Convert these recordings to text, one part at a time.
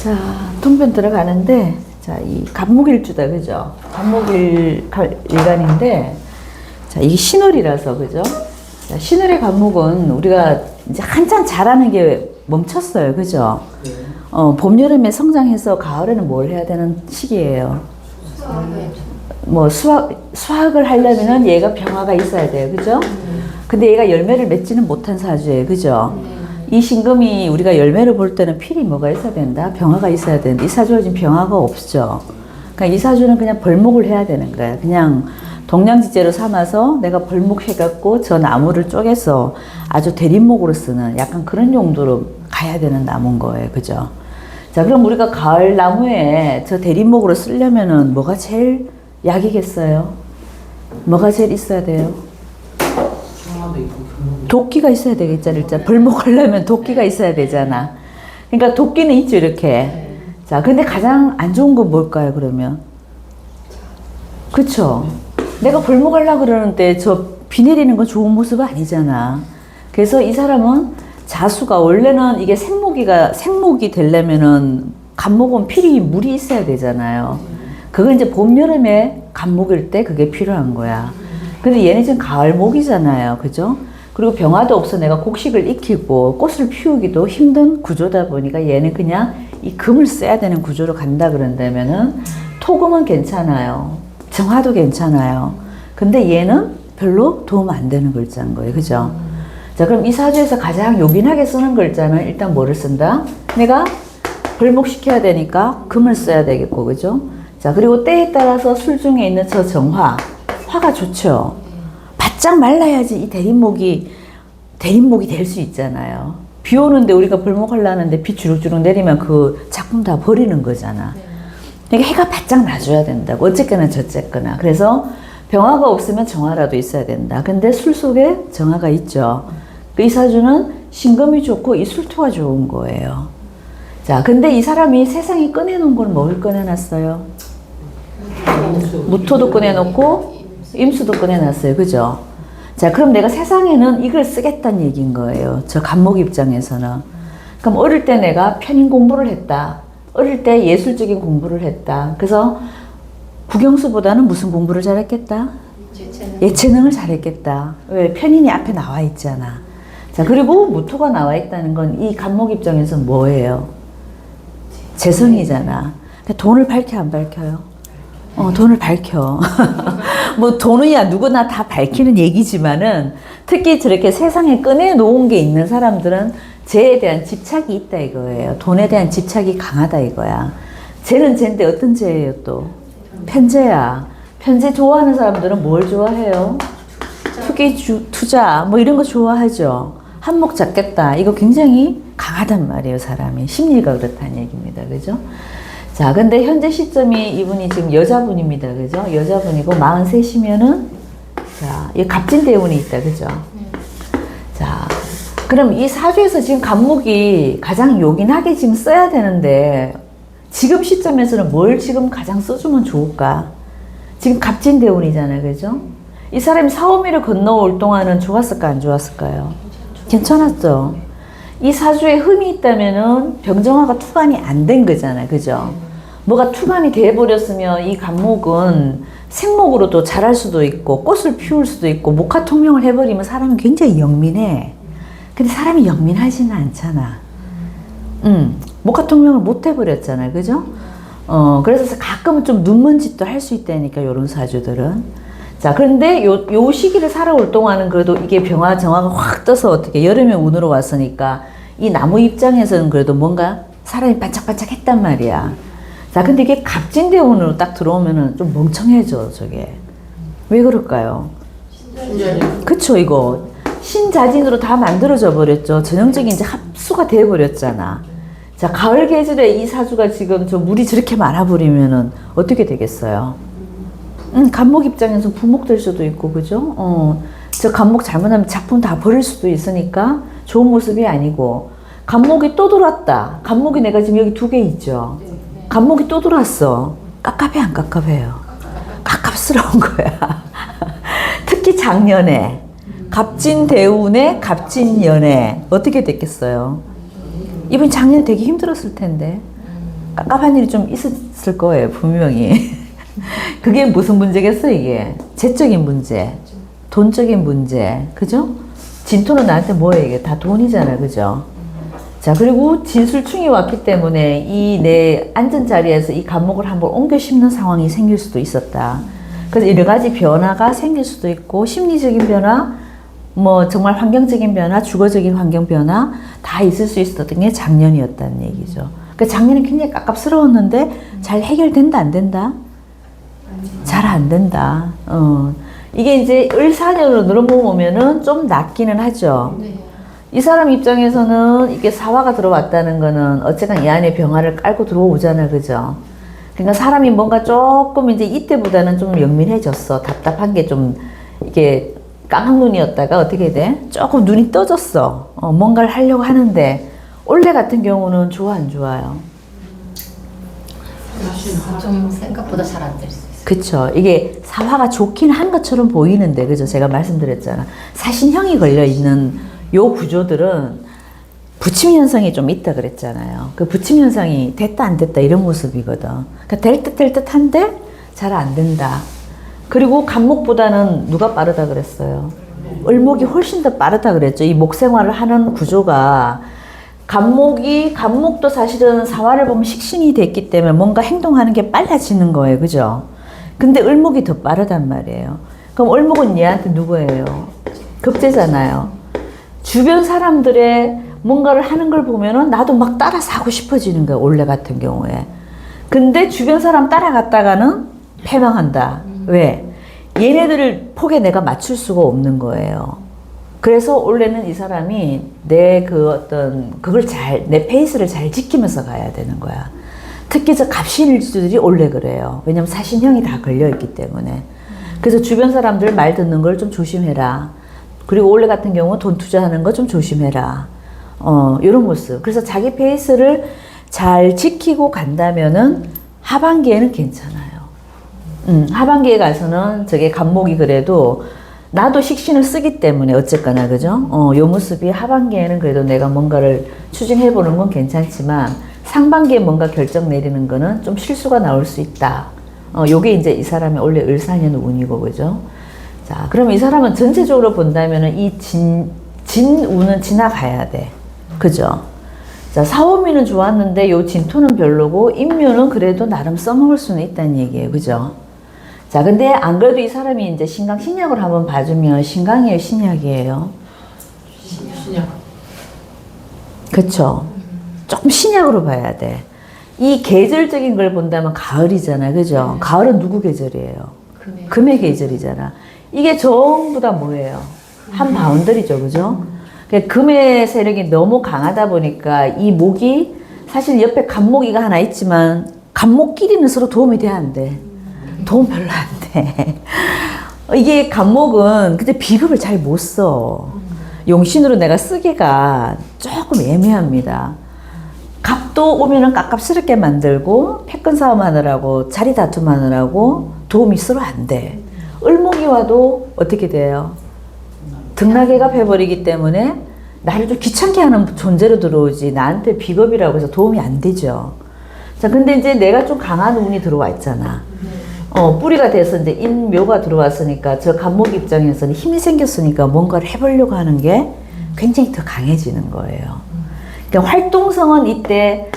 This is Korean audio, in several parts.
자, 통변 들어가는데, 자, 이 갑목일주다, 그죠? 갑목일간인데, 자, 이게 신월이라서, 그죠? 자, 신월의 갑목은 우리가 이제 한참 자라는 게 멈췄어요, 그죠? 봄, 여름에 성장해서 가을에는 뭘 해야 되는 시기예요? 뭐, 수확을 하려면은 얘가 병화가 있어야 돼요, 그죠? 근데 얘가 열매를 맺지는 못한 사주예요, 그죠? 이 신금이 우리가 열매를 볼 때는 필히 뭐가 있어야 된다? 병화가 있어야 되는데 이 사주가 지금 병화가 없죠. 그러니까 이 사주는 그냥 벌목을 해야 되는 거예요. 그냥 동량지제로 삼아서 내가 벌목해갖고 저 나무를 쪼개서 아주 대립목으로 쓰는 약간 그런 용도로 가야 되는 나무인 거예요. 그죠? 자, 그럼 우리가 가을 나무에 저 대립목으로 쓰려면은 뭐가 제일 약이겠어요? 뭐가 제일 있어야 돼요? 도끼가 있어야 되겠잖아. 일단 벌목하려면 도끼가 있어야 되잖아. 그러니까 도끼는 있죠, 이렇게. 자, 근데 가장 안 좋은 건 뭘까요, 그러면? 그쵸? 내가 벌목하려고 그러는데 저 비 내리는 건 좋은 모습 아니잖아. 그래서 이 사람은 자수가 원래는 이게 생목이 되려면은 갑목은 필히 물이 있어야 되잖아요. 그건 이제 봄, 여름에 갑목일 때 그게 필요한 거야. 근데 얘는 지금 가을목이잖아요. 그죠? 그리고 병화도 없어 내가 곡식을 익히고 꽃을 피우기도 힘든 구조다 보니까 얘는 그냥 이 금을 써야 되는 구조로 간다 그런다면은 토금은 괜찮아요. 정화도 괜찮아요. 근데 얘는 별로 도움 안 되는 글자인 거예요. 그죠? 자, 그럼 이 사주에서 가장 요긴하게 쓰는 글자는 일단 뭐를 쓴다? 내가 벌목시켜야 되니까 금을 써야 되겠고, 그죠? 자, 그리고 때에 따라서 술 중에 있는 저 정화, 화가 좋죠. 바짝 말라야지 이 대립목이 될 수 있잖아요. 비 오는데 우리가 벌목하려는데 비 주룩주룩 내리면 그 작품 다 버리는 거잖아. 그러니까 해가 바짝 나줘야 된다고. 어쨌거나 저쨌거나. 그래서 병화가 없으면 정화라도 있어야 된다. 근데 술 속에 정화가 있죠. 이 사주는 신금이 좋고 이 술토가 좋은 거예요. 자, 근데 이 사람이 세상에 꺼내놓은 건 뭘 꺼내놨어요? 무토도 꺼내놓고 임수도 꺼내놨어요. 그죠? 자, 그럼 내가 세상에는 이걸 쓰겠다는 얘기인 거예요. 저 갑목 입장에서는. 그럼 어릴 때 내가 편인 공부를 했다. 어릴 때 예술적인 공부를 했다. 그래서 국영수보다는 무슨 공부를 잘했겠다? 예체능을 잘했겠다. 왜? 편인이 앞에 나와 있잖아. 자, 그리고 무토가 나와 있다는 건 이 갑목 입장에서는 뭐예요? 재성이잖아. 돈을 밝혀 안 밝혀요? 돈을 밝혀. 뭐 돈이야 누구나 다 밝히는 얘기지만은 특히 저렇게 세상에 꺼내놓은 게 있는 사람들은 재에 대한 집착이 있다 이거예요. 돈에 대한 집착이 강하다 이거야. 재는 재인데 어떤 재예요 또? 편재야. 편재 좋아하는 사람들은 뭘 좋아해요? 투기, 투자 뭐 이런 거 좋아하죠. 한몫 잡겠다. 이거 굉장히 강하단 말이에요. 사람이. 심리가 그렇다는 얘기입니다. 그죠? 자, 근데 현재 시점이 이분이 지금 여자분입니다. 그죠? 여자분이고 43이면은 자, 이 갑진대운이 있다. 그죠? 자, 그럼 이 사주에서 지금 갑목이 가장 요긴하게 지금 써야 되는데 지금 시점에서는 뭘 지금 가장 써주면 좋을까? 지금 갑진대운이잖아요. 그죠? 이 사람이 사오미를 건너올 동안은 좋았을까 안 좋았을까요? 괜찮았죠? 이 사주에 흠이 있다면은 병정화가 투관이 안 된 거잖아요. 그죠? 뭐가 투관이 돼버렸으면 이 갑목은 생목으로도 자랄 수도 있고 꽃을 피울 수도 있고 목화통명을 해버리면 사람은 굉장히 영민해. 근데 사람이 영민하지는 않잖아. 목화통명을 못 해버렸잖아요. 그죠? 그래서 가끔은 좀 눈먼짓도 할 수 있다니까 요런 사주들은. 자, 그런데 요 시기를 살아올 동안은 그래도 이게 병화, 정화가 확 떠서 어떻게 여름에 운으로 왔으니까 이 나무 입장에서는 그래도 뭔가 사람이 반짝반짝 했단 말이야. 자, 근데 이게 갑진대운으로 딱 들어오면은 좀 멍청해져, 저게. 왜 그럴까요? 그쵸, 이거. 신자진으로 다 만들어져 버렸죠. 전형적인 이제 합수가 돼버렸잖아. 자, 가을 계절에 이 사주가 지금 저 물이 저렇게 많아버리면은 어떻게 되겠어요? 갑목 입장에서 부목될 수도 있고, 그죠? 저 갑목 잘못하면 작품 다 버릴 수도 있으니까 좋은 모습이 아니고, 갑목이 또 들어왔다. 갑목이 내가 지금 여기 2개 있죠? 갑목이 또 들어왔어. 깝깝해, 안 깝깝해요? 깝깝스러운 거야. 특히 작년에, 갑진대운에 갑진연에 어떻게 됐겠어요? 이분 작년에 되게 힘들었을 텐데. 깝깝한 일이 좀 있었을 거예요, 분명히. 그게 무슨 문제겠어, 이게? 재적인 문제, 돈적인 문제, 그죠? 진토는 나한테 뭐예요, 이게? 다 돈이잖아, 그죠? 자, 그리고 진술충이 왔기 때문에 이 내 앉은 자리에서 이 감목을 한번 옮겨 심는 상황이 생길 수도 있었다. 그래서 여러 가지 변화가 생길 수도 있고, 심리적인 변화, 뭐 정말 환경적인 변화, 주거적인 환경 변화 다 있을 수 있었던 게 작년이었다는 얘기죠. 그 작년에 굉장히 깝깝스러웠는데 잘 해결된다, 안 된다? 잘 안 된다. 이게 이제 을사년으로 넘어오면은 좀 낫기는 하죠. 이 사람 입장에서는 이게 사화가 들어왔다는 거는 어쨌든 이 안에 병화를 깔고 들어오잖아, 그죠? 그러니까 사람이 뭔가 조금 이제 이때보다는 좀 영민해졌어. 답답한 게 좀 이게 깡눈이었다가 어떻게 돼? 조금 눈이 떠졌어. 뭔가를 하려고 하는데 올해 같은 경우는 좋아, 안 좋아요? 좀 생각보다 잘 안 될 수 있어요. 그쵸. 이게 사화가 좋긴 한 것처럼 보이는데, 그죠? 제가 말씀드렸잖아. 사신형이 걸려있는 요 구조들은 부침 현상이 좀 있다 그랬잖아요. 그 부침 현상이 됐다 안 됐다 이런 모습이거든. 그러니까 될 듯 한데 잘 안 된다. 그리고 간목보다는 누가 빠르다 그랬어요? 을목이 훨씬 더 빠르다 그랬죠. 이 목 생활을 하는 구조가 간목도 사실은 사화를 보면 식신이 됐기 때문에 뭔가 행동하는 게 빨라지는 거예요. 그죠? 근데 을목이 더 빠르단 말이에요. 그럼 을목은 얘한테 누구예요? 급제잖아요. 주변 사람들의 뭔가를 하는 걸 보면은 나도 막 따라서 하고 싶어지는 거야, 올해 같은 경우에. 근데 주변 사람 따라갔다가는 패망한다. 왜? 얘네들을 폭에 내가 맞출 수가 없는 거예요. 그래서 올해는 이 사람이 내 내 페이스를 잘 지키면서 가야 되는 거야. 특히 저 갑신일주들이 올해 그래요. 왜냐면 사신형이 다 걸려있기 때문에. 그래서 주변 사람들 말 듣는 걸 좀 조심해라. 그리고 올해 같은 경우 돈 투자하는 거 좀 조심해라. 이런 모습. 그래서 자기 페이스를 잘 지키고 간다면은 하반기에는 괜찮아요. 하반기에 가서는 저게 간목이 그래도 나도 식신을 쓰기 때문에 어쨌거나, 그죠? 요 모습이 하반기에는 그래도 내가 뭔가를 추진해보는 건 괜찮지만 상반기에 뭔가 결정 내리는 거는 좀 실수가 나올 수 있다. 요게 이제 이 사람의 원래 을사년 운이고, 그죠? 자, 그럼 이 사람은 전체적으로 본다면은 이 진운은 지나가야 돼. 그죠? 자, 사오미는 좋았는데 요 진토는 별로고 인묘는 그래도 나름 써먹을 수는 있다는 얘기예요. 그죠? 자, 근데 안 그래도 이 사람이 이제 신강 신약을 한번 봐주면 신강이에요, 신약이에요? 신약. 그쵸? 조금 신약으로 봐야 돼. 이 계절적인 걸 본다면 가을이잖아. 그죠? 가을은 누구 계절이에요? 금의 계절이잖아. 이게 전부 다 뭐예요? 한 바운더리죠, 그죠? 금의 세력이 너무 강하다 보니까 이 목이 사실 옆에 간목이가 하나 있지만 간목끼리는 서로 도움이 돼야 안 돼. 도움 별로 안 돼. 이게 간목은 근데 비급을 잘 못 써. 용신으로 내가 쓰기가 조금 애매합니다. 갑도 오면은 깝깝스럽게 만들고 패권 싸움하느라고 자리 다툼하느라고 도움이 서로 안 돼. 을목이 와도 어떻게 돼요? 등락해가 해버리기 때문에 나를 좀 귀찮게 하는 존재로 들어오지 나한테 비겁이라고 해서 도움이 안 되죠. 자, 근데 이제 내가 좀 강한 운이 들어와 있잖아. 뿌리가 돼서 이제 인묘가 들어왔으니까 저 간목 입장에서는 힘이 생겼으니까 뭔가를 해보려고 하는 게 굉장히 더 강해지는 거예요. 그러니까 활동성은 이때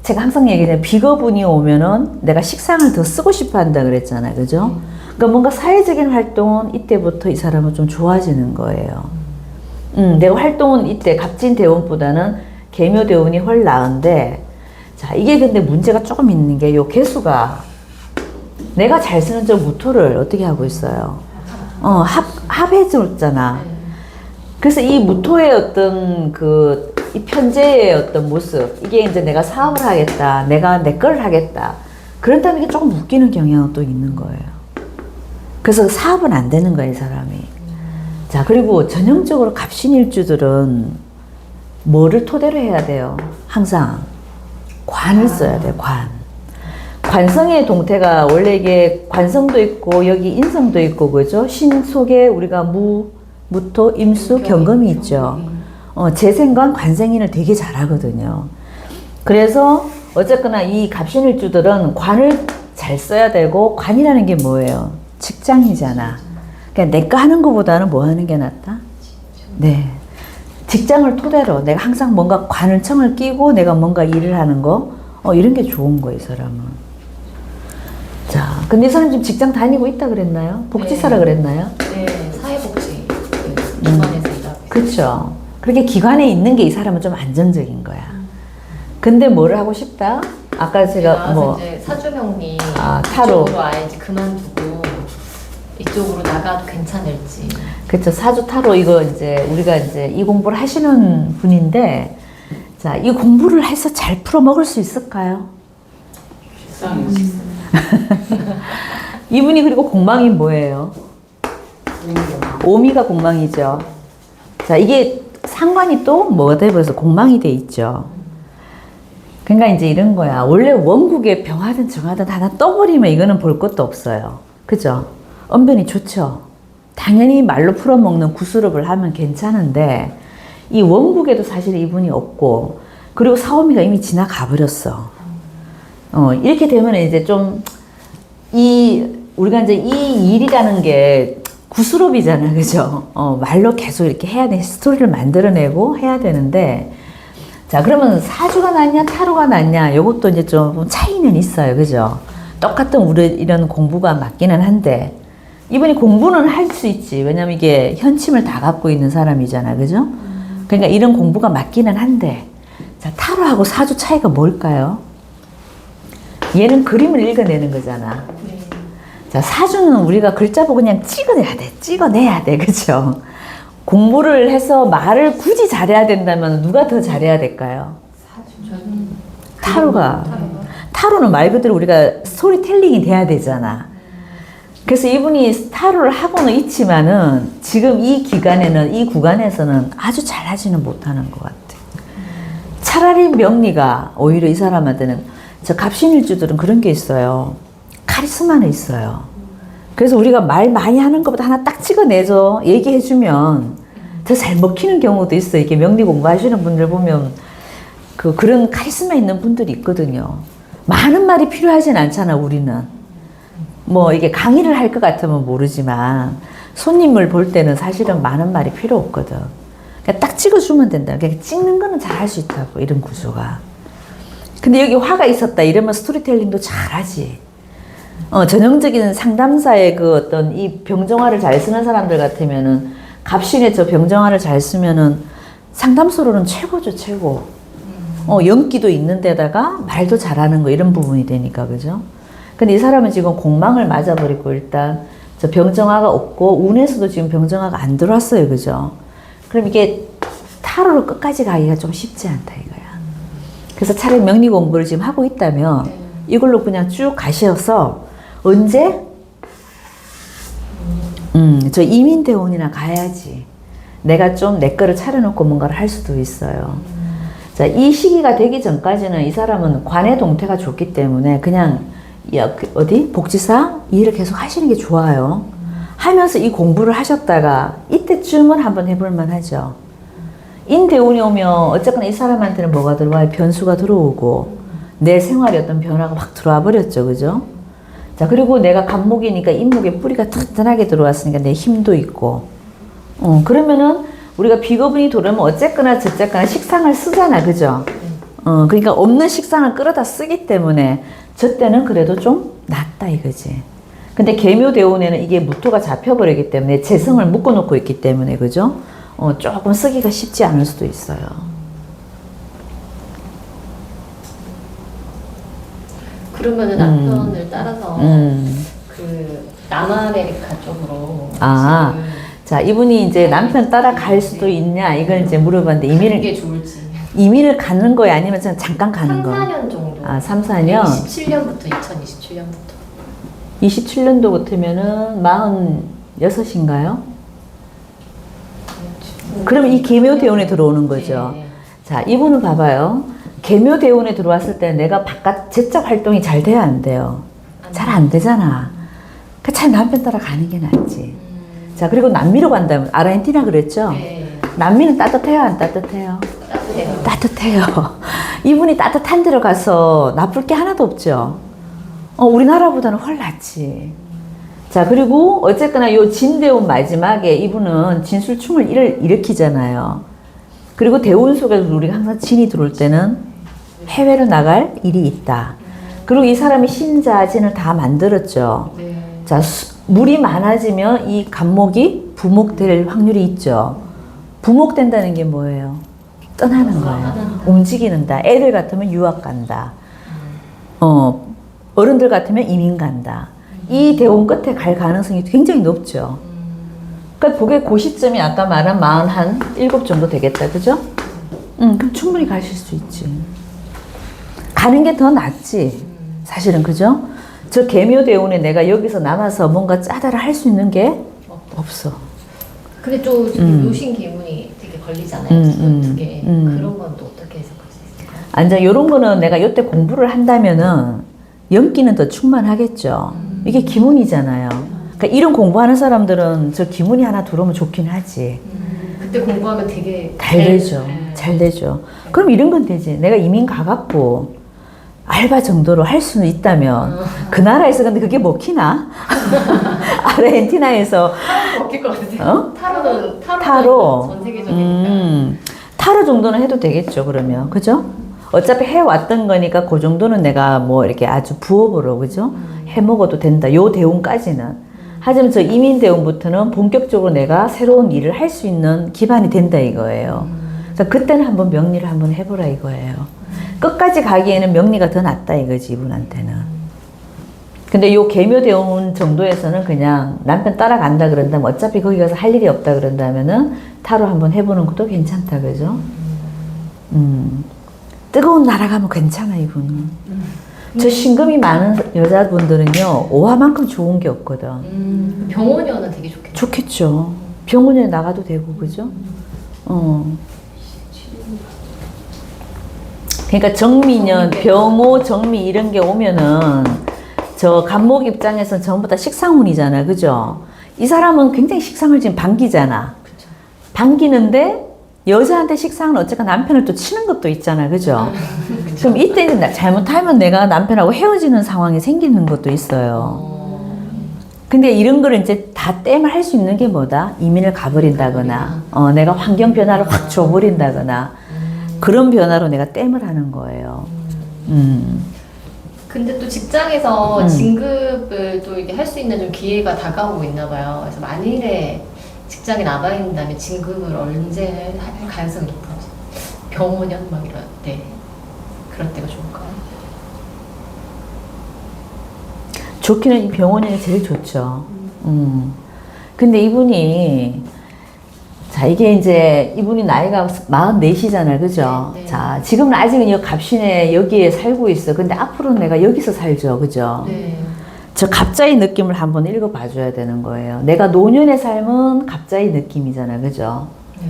제가 항상 얘기해요. 비겁운이 오면은 내가 식상을 더 쓰고 싶어 한다 그랬잖아요. 그죠? 그러니까 뭔가 사회적인 활동은 이때부터 이 사람은 좀 좋아지는 거예요. 내가 활동은 이때 갑진 대운보다는 계묘 대운이 훨 나은데, 자, 이게 근데 문제가 조금 있는 게 요 개수가 내가 잘 쓰는 저 무토를 어떻게 하고 있어요? 합해줬잖아. 그래서 이 무토의 어떤 이 편재의 어떤 모습, 이게 이제 내가 사업을 하겠다, 내가 내 걸 하겠다. 그런다면 이게 조금 웃기는 경향은 또 있는 거예요. 그래서 사업은 안 되는 거예요, 이 사람이. 자, 그리고 전형적으로 갑신일주들은 뭐를 토대로 해야 돼요? 항상 관을 써야 돼요, 관. 관성의 동태가 원래 이게 관성도 있고 여기 인성도 있고, 그죠? 신 속에 우리가 무토, 임수, 경금이 있죠. 재생관, 관생인을 되게 잘하거든요. 그래서 어쨌거나 이 갑신일주들은 관을 잘 써야 되고, 관이라는 게 뭐예요? 직장이잖아. 그러니까 내 거 하는 것보다는 뭐 하는 게 낫다? 네. 직장을 토대로 내가 항상 뭔가 관을청을 끼고 내가 뭔가 일을 하는 거, 이런 게 좋은 거예요, 이 사람은. 자, 근데 이 사람 지금 직장 다니고 있다 그랬나요? 복지사라 그랬나요? 네, 사회복지 기관에서 일하고 있어요. 그렇죠. 그렇게 기관에 있는 게 이 사람은 좀 안정적인 거야. 근데 뭐를 하고 싶다? 아까 제가 뭐 이제 사주명리 타로. 이쪽으로 아예 이제 그만두고 이쪽으로 나가도 괜찮을지. 그렇죠. 사주 타로 이거 이제 우리가 이제 이 공부를 하시는 분인데, 자, 이 공부를 해서 잘 풀어 먹을 수 있을까요? 이분이 그리고 공망이 뭐예요? 오미가 공망이죠. 자, 이게 상관이 또 뭐가 돼버려서 공망이 돼 있죠. 그러니까 이제 이런 거야. 원래 원국에 병하든 정하든 하나 떠버리면 이거는 볼 것도 없어요. 그죠? 언변이 좋죠. 당연히 말로 풀어먹는 구스럽을 하면 괜찮은데, 이 원국에도 사실 이분이 없고, 그리고 사오미가 이미 지나가 버렸어. 이렇게 되면 이제 좀, 우리가 이제 이 일이라는 게 구스럽이잖아. 그죠? 말로 계속 이렇게 해야 돼. 스토리를 만들어내고 해야 되는데, 자, 그러면 사주가 낫냐, 타로가 낫냐, 요것도 이제 좀 차이는 있어요. 그죠? 똑같은 우리 이런 공부가 맞기는 한데, 이분이 공부는 할 수 있지. 왜냐면 이게 현침을 다 갖고 있는 사람이잖아. 그죠? 그러니까 이런 공부가 맞기는 한데, 자, 타로하고 사주 차이가 뭘까요? 얘는 그림을 읽어내는 거잖아. 자, 사주는 우리가 글자 보고 그냥 찍어내야 돼. 찍어내야 돼. 그죠? 공부를 해서 말을 굳이 잘해야 된다면 누가 더 잘해야 될까요? 타로가. 타로는 말 그대로 우리가 스토리텔링이 돼야 되잖아. 그래서 이분이 타로를 하고는 있지만은 지금 이 기간에는, 이 구간에서는 아주 잘하지는 못하는 것 같아. 차라리 명리가 오히려 이 사람한테는, 저 갑신일주들은 그런 게 있어요. 카리스마는 있어요. 그래서 우리가 말 많이 하는 것보다 하나 딱 찍어내줘, 얘기해주면 더 잘 먹히는 경우도 있어. 이렇게 명리 공부하시는 분들 보면 그런 카리스마 있는 분들이 있거든요. 많은 말이 필요하진 않잖아, 우리는. 뭐 이게 강의를 할 것 같으면 모르지만 손님을 볼 때는 사실은 많은 말이 필요 없거든. 그러니까 딱 찍어주면 된다. 그러니까 찍는 거는 잘 할 수 있다고, 이런 구조가. 근데 여기 화가 있었다 이러면 스토리텔링도 잘하지. 전형적인 상담사의 그 어떤 이 병정화를 잘 쓰는 사람들 같으면은, 갑신의 저 병정화를 잘 쓰면은 상담소로는 최고죠, 최고. 연기도 있는 데다가 말도 잘하는 거, 이런 부분이 되니까, 그죠? 근데 이 사람은 지금 공망을 맞아버리고 일단 저 병정화가 없고 운에서도 지금 병정화가 안 들어왔어요. 그죠? 그럼 이게 타로로 끝까지 가기가 좀 쉽지 않다 이거야. 그래서 차라리 명리 공부를 지금 하고 있다면 이걸로 그냥 쭉 가셔서 언제? 저 이민대원이나 가야지. 내가 좀 내 거를 차려놓고 뭔가를 할 수도 있어요. 자, 이 시기가 되기 전까지는 이 사람은 관의 동태가 좋기 때문에 그냥 복지사 일을 계속 하시는 게 좋아요. 하면서 이 공부를 하셨다가 이때쯤은 한번 해볼만 하죠. 인대운이 오면 어쨌거나 이 사람한테는 뭐가 들어와요? 변수가 들어오고 내 생활에 어떤 변화가 확 들어와 버렸죠. 그죠? 자, 그리고 내가 간목이니까 인목에 뿌리가 튼튼하게 들어왔으니까 내 힘도 있고, 그러면은 우리가 비거분이 들어오면 어쨌거나 저쨌거나 식상을 쓰잖아. 그죠? 그러니까 없는 식상을 끌어다 쓰기 때문에 저 때는 그래도 좀 낫다 이거지. 근데 계묘대운에는 이게 무토가 잡혀버리기 때문에 재성을 묶어놓고 있기 때문에, 그죠? 조금 쓰기가 쉽지 않을 수도 있어요. 그러면은 남편을 따라서 그 남아메리카 쪽으로 자, 이분이 이제 남편 따라 갈 수도 있냐 이걸 이제 물어봤는데, 게 좋을지. 이민을 가는 거야 아니면 그냥 잠깐 가는 거? 3, 4년 정도. 3, 4년? 27년부터 2027년부터. 27년도부터면은 46인가요? 그러면 이 계묘대운에 들어오는 거죠. 네. 자, 이분은 봐봐요. 계묘대운에 들어왔을 때 내가 바깥 제적 활동이 잘 돼야 안 돼요. 잘 안 되잖아. 그러니까 잘 남편 따라 가는 게 낫지. 자, 그리고 남미로 간다면 아르헨티나 그랬죠? 네. 남미는 따뜻해요, 안 따뜻해요? 따뜻해요. 따뜻해요. 이분이 따뜻한 데로 가서 나쁠 게 하나도 없죠. 우리나라보다는 훨 낫지. 자, 그리고 어쨌거나 요 진대운 마지막에 이분은 진술충을 일으키잖아요. 그리고 대운 속에서 우리가 항상 진이 들어올 때는 해외로 나갈 일이 있다. 그리고 이 사람이 신자진을 다 만들었죠. 네. 자, 물이 많아지면 이 간목이 부목될 확률이 있죠. 부목된다는 게 뭐예요? 떠나는 거예요. 움직이는다. 애들 같으면 유학 간다. 어른들 같으면 이민 간다. 이 대운 끝에 갈 가능성이 굉장히 높죠. 그러니까 그게 그 시점이 아까 말한 47 정도 되겠다. 그죠? 그럼 충분히 가실 수 있지. 가는 게 더 낫지. 사실은 그죠? 저 계묘대운에 내가 여기서 남아서 뭔가 짜다를 할 수 있는 게 없어. 근데 좀 요신 기운이 되게 걸리잖아요. 두 개. 그런 건 또 어떻게 해석할 수 있을까요? 이제 요런 거는 내가 요때 공부를 한다면은 연기는 더 충만하겠죠. 이게 기문이잖아요. 그러니까 이런 공부하는 사람들은 저 기문이 하나 들어오면 좋긴 하지. 그때 공부하면 되게 잘 되죠. 잘 되죠. 그럼 이런 건 되지. 내가 이민 가갖고 알바 정도로 할 수는 있다면 그 나라에서 근데 그게 먹히나? 아르헨티나에서 먹힐 것 같아요. 타로는 타로. 전 세계적이니까. 타로 정도는 해도 되겠죠. 그러면 그죠? 어차피 해왔던 거니까 그 정도는 내가 뭐 이렇게 아주 부업으로 그죠? 해 먹어도 된다. 요 대운까지는. 하지만 저 이민 대운부터는 본격적으로 내가 새로운 일을 할 수 있는 기반이 된다 이거예요. 그래서 그때는 한번 명리를 한번 해보라 이거예요. 끝까지 가기에는 명리가 더 낫다 이거지 이분한테는. 근데 요 계묘대운 정도에서는 그냥 남편 따라간다 그런다면 어차피 거기 가서 할 일이 없다 그런다면은 타로 한번 해보는 것도 괜찮다 그죠? 뜨거운 나라 가면 괜찮아 이분은. 저 신금이 많은 여자분들은요 오화만큼 좋은 게 없거든. 병원이어는 되게 좋겠죠. 좋겠죠. 병원에 나가도 되고 그죠? 그러니까 정미년, 병호, 정미 이런 게 오면은 저 간목 입장에서는 전부 다 식상운이잖아, 그죠? 이 사람은 굉장히 식상을 지금 반기잖아. 그쵸. 반기는데 여자한테 식상은 어쨌거나 남편을 또 치는 것도 있잖아, 그죠? 그럼 이때는 잘못하면 내가 남편하고 헤어지는 상황이 생기는 것도 있어요. 근데 이런 거를 이제 다 땜을 할 수 있는 게 뭐다? 이민을 가버린다거나, 내가 환경 변화를 확 줘버린다거나, 그런 변화로 내가 땜을 하는 거예요. 근데 또 직장에서 진급을 또 이게 할 수 있는 좀 기회가 다가오고 있나 봐요. 그래서 만일에 직장에 남아 있다면 진급을 언제 할 가능성이 높아요? 병원연 막 이럴 때 그럴 때가 좋을까요? 좋기는 이 병원이 제일 좋죠. 근데 이분이 자, 이게 이제 이분이 나이가 44이잖아요. 그죠? 네, 네. 자, 지금은 아직은 이 갑신에 여기에 살고 있어. 근데 앞으로는 내가 여기서 살죠. 그죠? 네. 저 갑자의 느낌을 한번 읽어봐 줘야 되는 거예요. 내가 노년의 삶은 갑자의 느낌이잖아. 그죠? 네.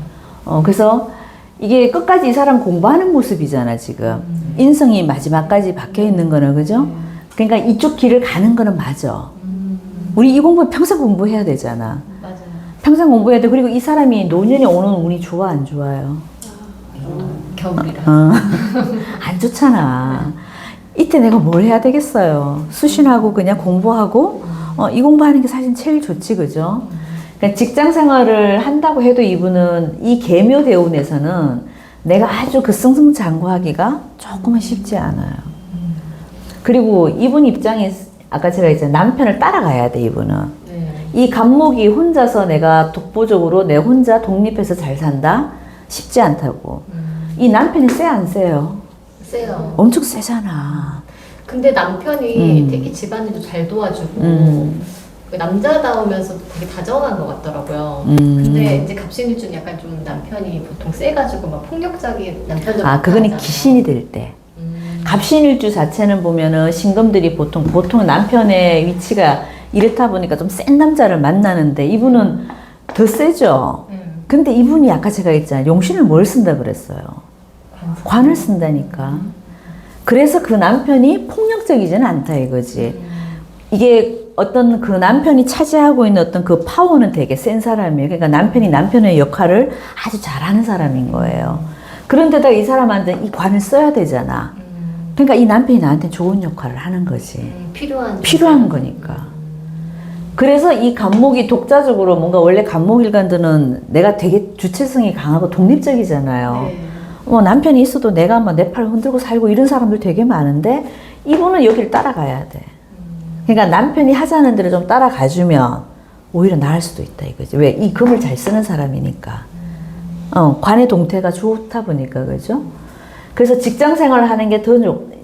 그래서 이게 끝까지 이 사람 공부하는 모습이잖아, 지금. 인성이 마지막까지 박혀 있는 거는, 그죠? 그러니까 이쪽 길을 가는 거는 맞아. 우리 이 공부 평생 공부해야 되잖아. 맞아요. 평생 공부해야 돼. 그리고 이 사람이 노년에 오는 운이 좋아, 안 좋아요? 겨울이라. 안 좋잖아. 이때 내가 뭘 해야 되겠어요? 수신하고 그냥 공부하고, 이 공부하는 게 사실 제일 좋지, 그죠? 그러니까 직장 생활을 한다고 해도 이분은 이 계묘 대운에서는 내가 아주 그 승승장구하기가 조금은 쉽지 않아요. 그리고 이분 입장에 아까 제가 했잖아요. 남편을 따라가야 돼, 이분은. 네. 이 간목이 혼자서 내가 독보적으로 내 혼자 독립해서 잘 산다? 쉽지 않다고. 이 남편이 세 안 세요? 세요. 엄청 세잖아. 근데 남편이 되게 집안일도 잘 도와주고 그 남자다우면서 되게 다정한 것 같더라고요. 근데 이제 갑신일주는 약간 좀 남편이 보통 세가지고 막 폭력적인 남편들. 그거는 귀신이 될 때. 갑신일주 자체는 보면은 신금들이 보통 남편의 위치가 이렇다 보니까 좀 센 남자를 만나는데 이분은 더 세죠. 근데 이분이 아까 제가 했잖아요. 용신을 뭘 쓴다 그랬어요. 관을 쓴다니까. 그래서 그 남편이 폭력적이지는 않다 이거지. 이게 어떤 그 남편이 차지하고 있는 어떤 그 파워는 되게 센 사람이에요. 그러니까 남편이 남편의 역할을 아주 잘하는 사람인 거예요. 그런데다가 이 사람한테 이 관을 써야 되잖아. 그러니까 이 남편이 나한테 좋은 역할을 하는 거지. 필요한 거니까. 그래서 이 간목이 독자적으로 뭔가 원래 간목일간들은 내가 되게 주체성이 강하고 독립적이잖아요. 네. 남편이 있어도 내가 막 내 팔 흔들고 살고 이런 사람들 되게 많은데 이분은 여기를 따라가야 돼. 그러니까 남편이 하자는 대로 좀 따라가주면 오히려 나을 수도 있다 이거지. 왜? 이 금을 잘 쓰는 사람이니까. 관의 동태가 좋다 보니까 그죠? 그래서 직장 생활을 하는 게 더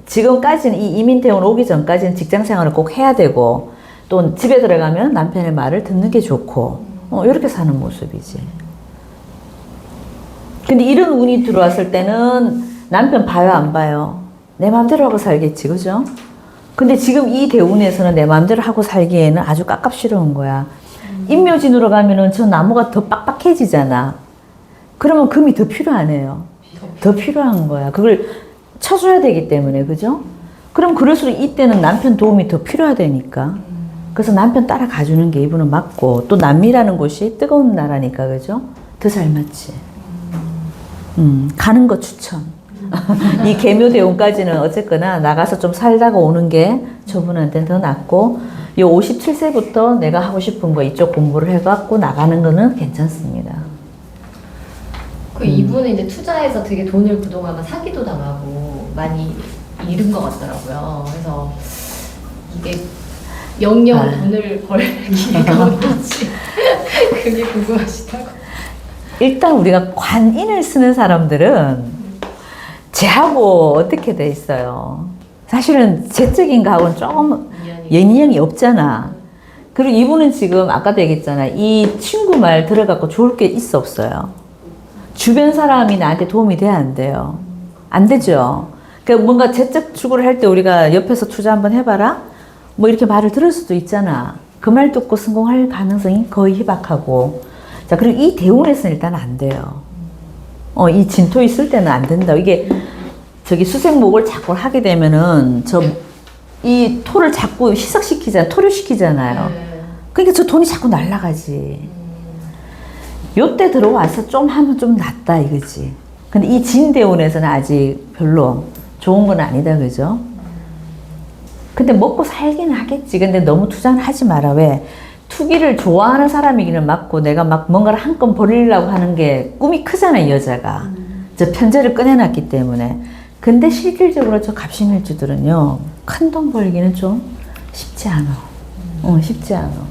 지금까지는 이 이민태원 오기 전까지는 직장 생활을 꼭 해야 되고 또 집에 들어가면 남편의 말을 듣는 게 좋고 이렇게 사는 모습이지. 근데 이런 운이 들어왔을 때는 남편 봐요 안 봐요? 내 마음대로 하고 살겠지 그죠? 근데 지금 이 대운에서는 내 마음대로 하고 살기에는 아주 깝깝스러운 거야. 인묘진으로 가면은 저 나무가 더 빡빡해지잖아. 그러면 금이 더 필요하네요. 더 필요한 거야. 그걸 쳐줘야 되기 때문에 그죠? 그럼 그럴수록 이때는 남편 도움이 더 필요하다니까. 그래서 남편 따라가주는 게 이분은 맞고 또 남미라는 곳이 뜨거운 나라니까 그죠? 더 잘 맞지. 가는 거 추천. 이 계묘대운까지는 어쨌거나 나가서 좀 살다가 오는 게 저분한테는 더 낫고 요 57세부터 내가 하고 싶은 거 이쪽 공부를 해갖고 나가는 거는 괜찮습니다. 이분은 이제 투자해서 되게 돈을 그동안 사기도 당하고 많이 잃은 것 같더라고요. 그래서 이게 영영 돈을 벌 기회가 어떨지 그게 궁금하시다고. 일단 우리가 관인을 쓰는 사람들은 쟤하고 어떻게 돼 있어요? 사실은 재적인 거하고는 조금 연인형이 없잖아. 그리고 이분은 지금 아까도 얘기했잖아. 이 친구 말 들어갖고 좋을 게 있어 없어요? 주변 사람이 나한테 도움이 돼야 안 돼요? 안 되죠. 그러니까 뭔가 재적 추구를 할 때 우리가 옆에서 투자 한번 해봐라? 뭐 이렇게 말을 들을 수도 있잖아. 그 말 듣고 성공할 가능성이 거의 희박하고. 자, 그리고 이 대운에서는 일단 안 돼요. 이 진토 있을 때는 안 된다. 이게 저기 수생목을 자꾸 하게 되면은 이 토를 자꾸 희석시키잖아. 토류시키잖아요. 그러니까 저 돈이 자꾸 날아가지. 요때 들어와서 좀 하면 좀 낫다 이거지. 근데 이 진대운에서는 아직 별로 좋은 건 아니다 그죠? 근데 먹고 살기는 하겠지. 근데 너무 투자는 하지 마라. 왜? 투기를 좋아하는 사람이기는 맞고 내가 막 뭔가를 한 건 벌리려고 하는 게 꿈이 크잖아 이 여자가. 저 편제를 꺼내놨기 때문에. 근데 실질적으로 저 갑신일주들은요 큰 돈 벌기는 좀 쉽지 않아. 쉽지 않아.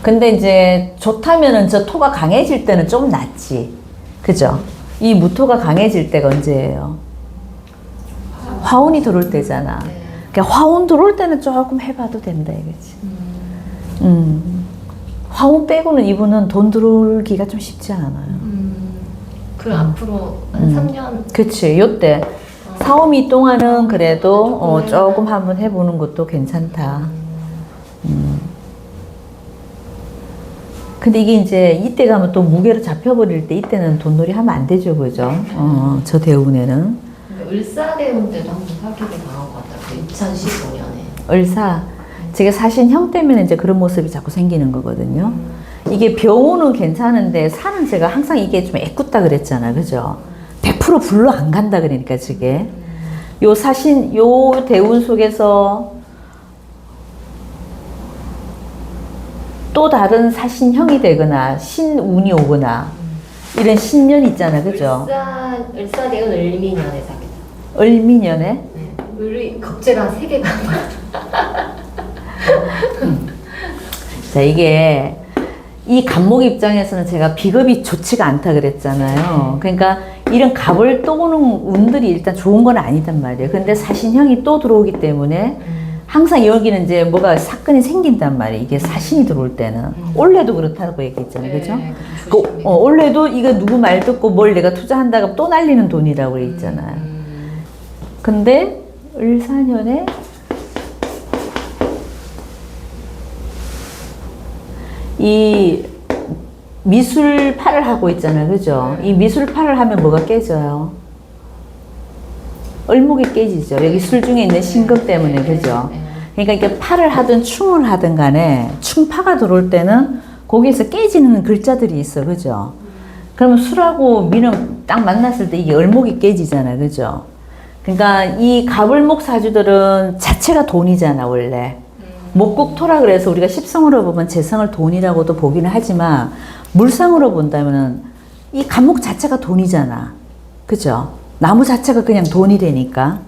근데 이제 좋다면은 저 토가 강해질 때는 좀 낫지. 그죠? 이 무토가 강해질 때가 언제예요? 화운이 들어올 때잖아. 그러니까 화운 들어올 때는 조금 해봐도 된다 이거지. 화운 빼고는 이분은 돈 들어오기가 좀 쉽지 않아요. 그럼 앞으로 한 3년? 그치. 요때 사오미 동안은 그래도 조금 한번 해보는 것도 괜찮다. 근데 이게 이제 이때 가면 또 무게로 잡혀버릴 때 이때는 돈놀이 하면 안 되죠, 그죠? 저 대운에는. 을사대운 때도 한번 사기를 당한 것 같아요. 2015년에. 을사. 제가 사신형 때문에 이제 그런 모습이 자꾸 생기는 거거든요. 이게 병우는 괜찮은데 사는 제가 항상 이게 좀 애꿎다 그랬잖아, 그죠? 100% 불로 안 간다 그러니까 저게. 요 사신, 요 대운 속에서 또 다른 사신형이 되거나 신운이 오거나 이런 신년 있잖아, 그죠? 을사대운 을미년에 사귀다. 을미년에? 네. 을이 겁재가 3개가 자, 이게 이 간목 입장에서는 제가 비겁이 좋지가 않다 그랬잖아요. 그러니까 이런 갑을 또 오는 운들이 일단 좋은 건 아니단 말이에요. 근데 사신형이 또 들어오기 때문에 항상 여기는 이제 뭐가 사건이 생긴단 말이에요. 이게 사신이 들어올 때는. 올해도 그렇다고 얘기했잖아요. 그죠? 올해도 이거 누구 말 듣고 뭘 내가 투자한다가 또 날리는 돈이라고 그랬잖아요. 근데 을사년에 이 미술파를 하고 있잖아요. 그죠? 이 미술파를 하면 뭐가 깨져요? 을목이 깨지죠. 여기 술 중에 있는 신금 때문에. 그죠? 그러니까 이게 파를 하든 충을 하든 간에 충파가 들어올 때는 거기에서 깨지는 글자들이 있어. 그죠? 그러면 술하고 미는 딱 만났을 때 이게 을목이 깨지잖아. 그죠? 그러니까 이 갑을목 사주들은 자체가 돈이잖아, 원래. 목국토라 그래서 우리가 십성으로 보면 재성을 돈이라고도 보기는 하지만 물상으로 본다면은 이 갑목 자체가 돈이잖아. 그죠? 나무 자체가 그냥 돈이 되니까.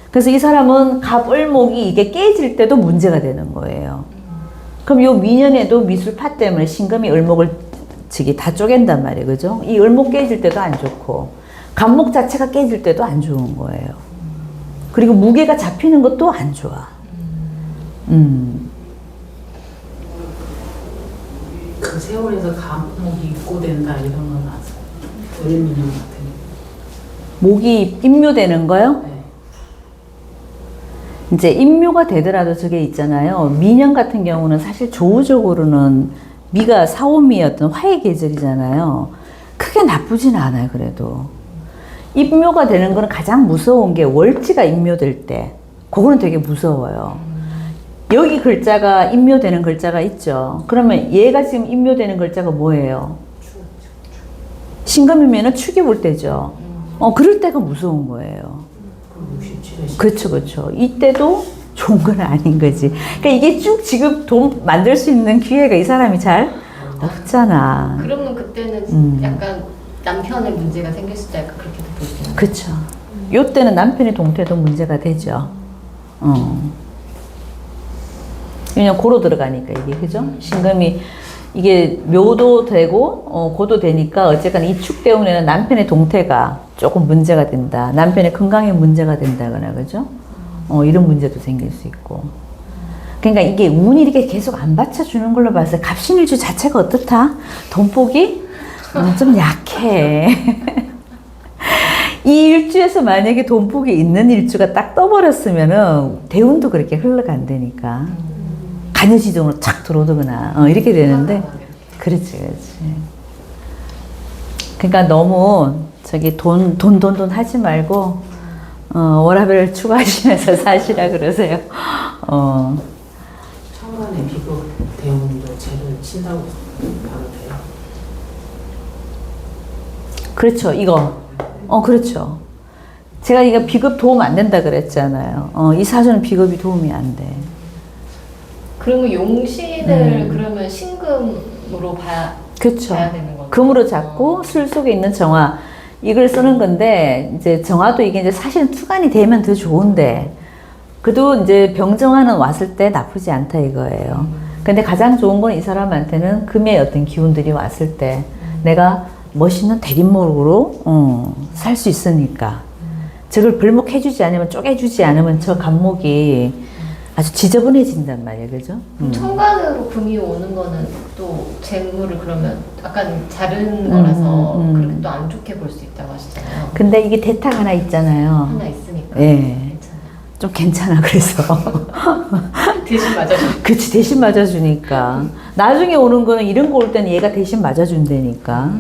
그래서 이 사람은 갑을목이 이게 깨질 때도 문제가 되는 거예요. 그럼 요 미년에도 미술파 때문에 신금이 을목을 다 쪼갠단 말이에요. 그죠? 이 을목 깨질 때도 안 좋고 갑목 자체가 깨질 때도 안 좋은 거예요. 그리고 무게가 잡히는 것도 안 좋아. 그 세월에서 감목이 입고된다 이런 건 아세요? 을미년 같은 목이 임묘되는 거요? 네. 이제 임묘가 되더라도 저게 있잖아요. 미년 같은 경우는 사실 조우적으로는 미가 사오미였던 화의 계절이잖아요. 크게 나쁘진 않아요, 그래도. 임묘가 되는 거는 가장 무서운 게 월지가 임묘될 때. 그거는 되게 무서워요. 여기 글자가 임묘되는 글자가 있죠. 그러면 얘가 지금 임묘되는 글자가 뭐예요? 신금이면은 축이 볼 때죠. 그럴 때가 무서운 거예요. 67에 그렇죠, 그렇죠. 이때도 좋은 건 아닌 거지. 그러니까 이게 쭉 지금 돈 만들 수 있는 기회가 이 사람이 잘 없잖아. 그러면 그때는 약간 남편의 문제가 생길 수도 약간 그렇게도 볼 수 있나요? 그렇죠. 요때는 남편의 동태도 문제가 되죠. 왜냐면 고로 들어가니까 이게, 그죠? 신금이 이게 묘도 되고 고도 되니까 어쨌거나 이 축 때문에는 남편의 동태가 조금 문제가 된다. 남편의 건강에 문제가 된다거나, 그죠? 이런 문제도 생길 수 있고. 그러니까 이게 운이 이렇게 계속 안 받쳐주는 걸로 봐서 갑신일주 자체가 어떻다? 돈복이 좀 약해. 이 일주에서 만약에 돈복이 있는 일주가 딱 떠버렸으면은 대운도 그렇게 흘러간다니까. 간여지동으로 착 들어오거나 이렇게 되는데, 그렇지, 그렇지. 그러니까 너무 저기 돈 하지 말고 워라밸을 추구하시면서 사시라 그러세요. 천간에 비급 대운도 죄를 친다고 봐도 돼요? 그렇죠, 이거. 그렇죠. 제가 이거 비급 도움 안 된다 그랬잖아요. 이 사주는 비급이 도움이 안 돼. 그러면 용신을 그러면 신금으로 그렇죠. 봐야 되는 거죠? 금으로 잡고 술 속에 있는 정화 이걸 쓰는 건데, 이제 정화도 이게 이제 사실은 투간이 되면 더 좋은데, 그래도 이제 병정화는 왔을 때 나쁘지 않다 이거예요. 근데 가장 좋은 건 이 사람한테는 금의 어떤 기운들이 왔을 때 내가 멋있는 대림목으로 살 수 있으니까, 저걸 벌목해주지 않으면, 쪼개주지 않으면 저 간목이 아주 지저분해진단 말이에요, 그죠? 천간으로 금이 오는 거는 또 재물을 그러면 약간 자른 거라서 그렇게 또 안 좋게 볼 수 있다고 하시잖아요. 근데 이게 대탁 하나 있잖아요. 하나 있으니까. 예. 괜찮아요. 좀 괜찮아, 그래서. 대신 맞아줘. 그치, 대신 맞아주니까. 나중에 오는 거는 이런 거 올 때는 얘가 대신 맞아준다니까.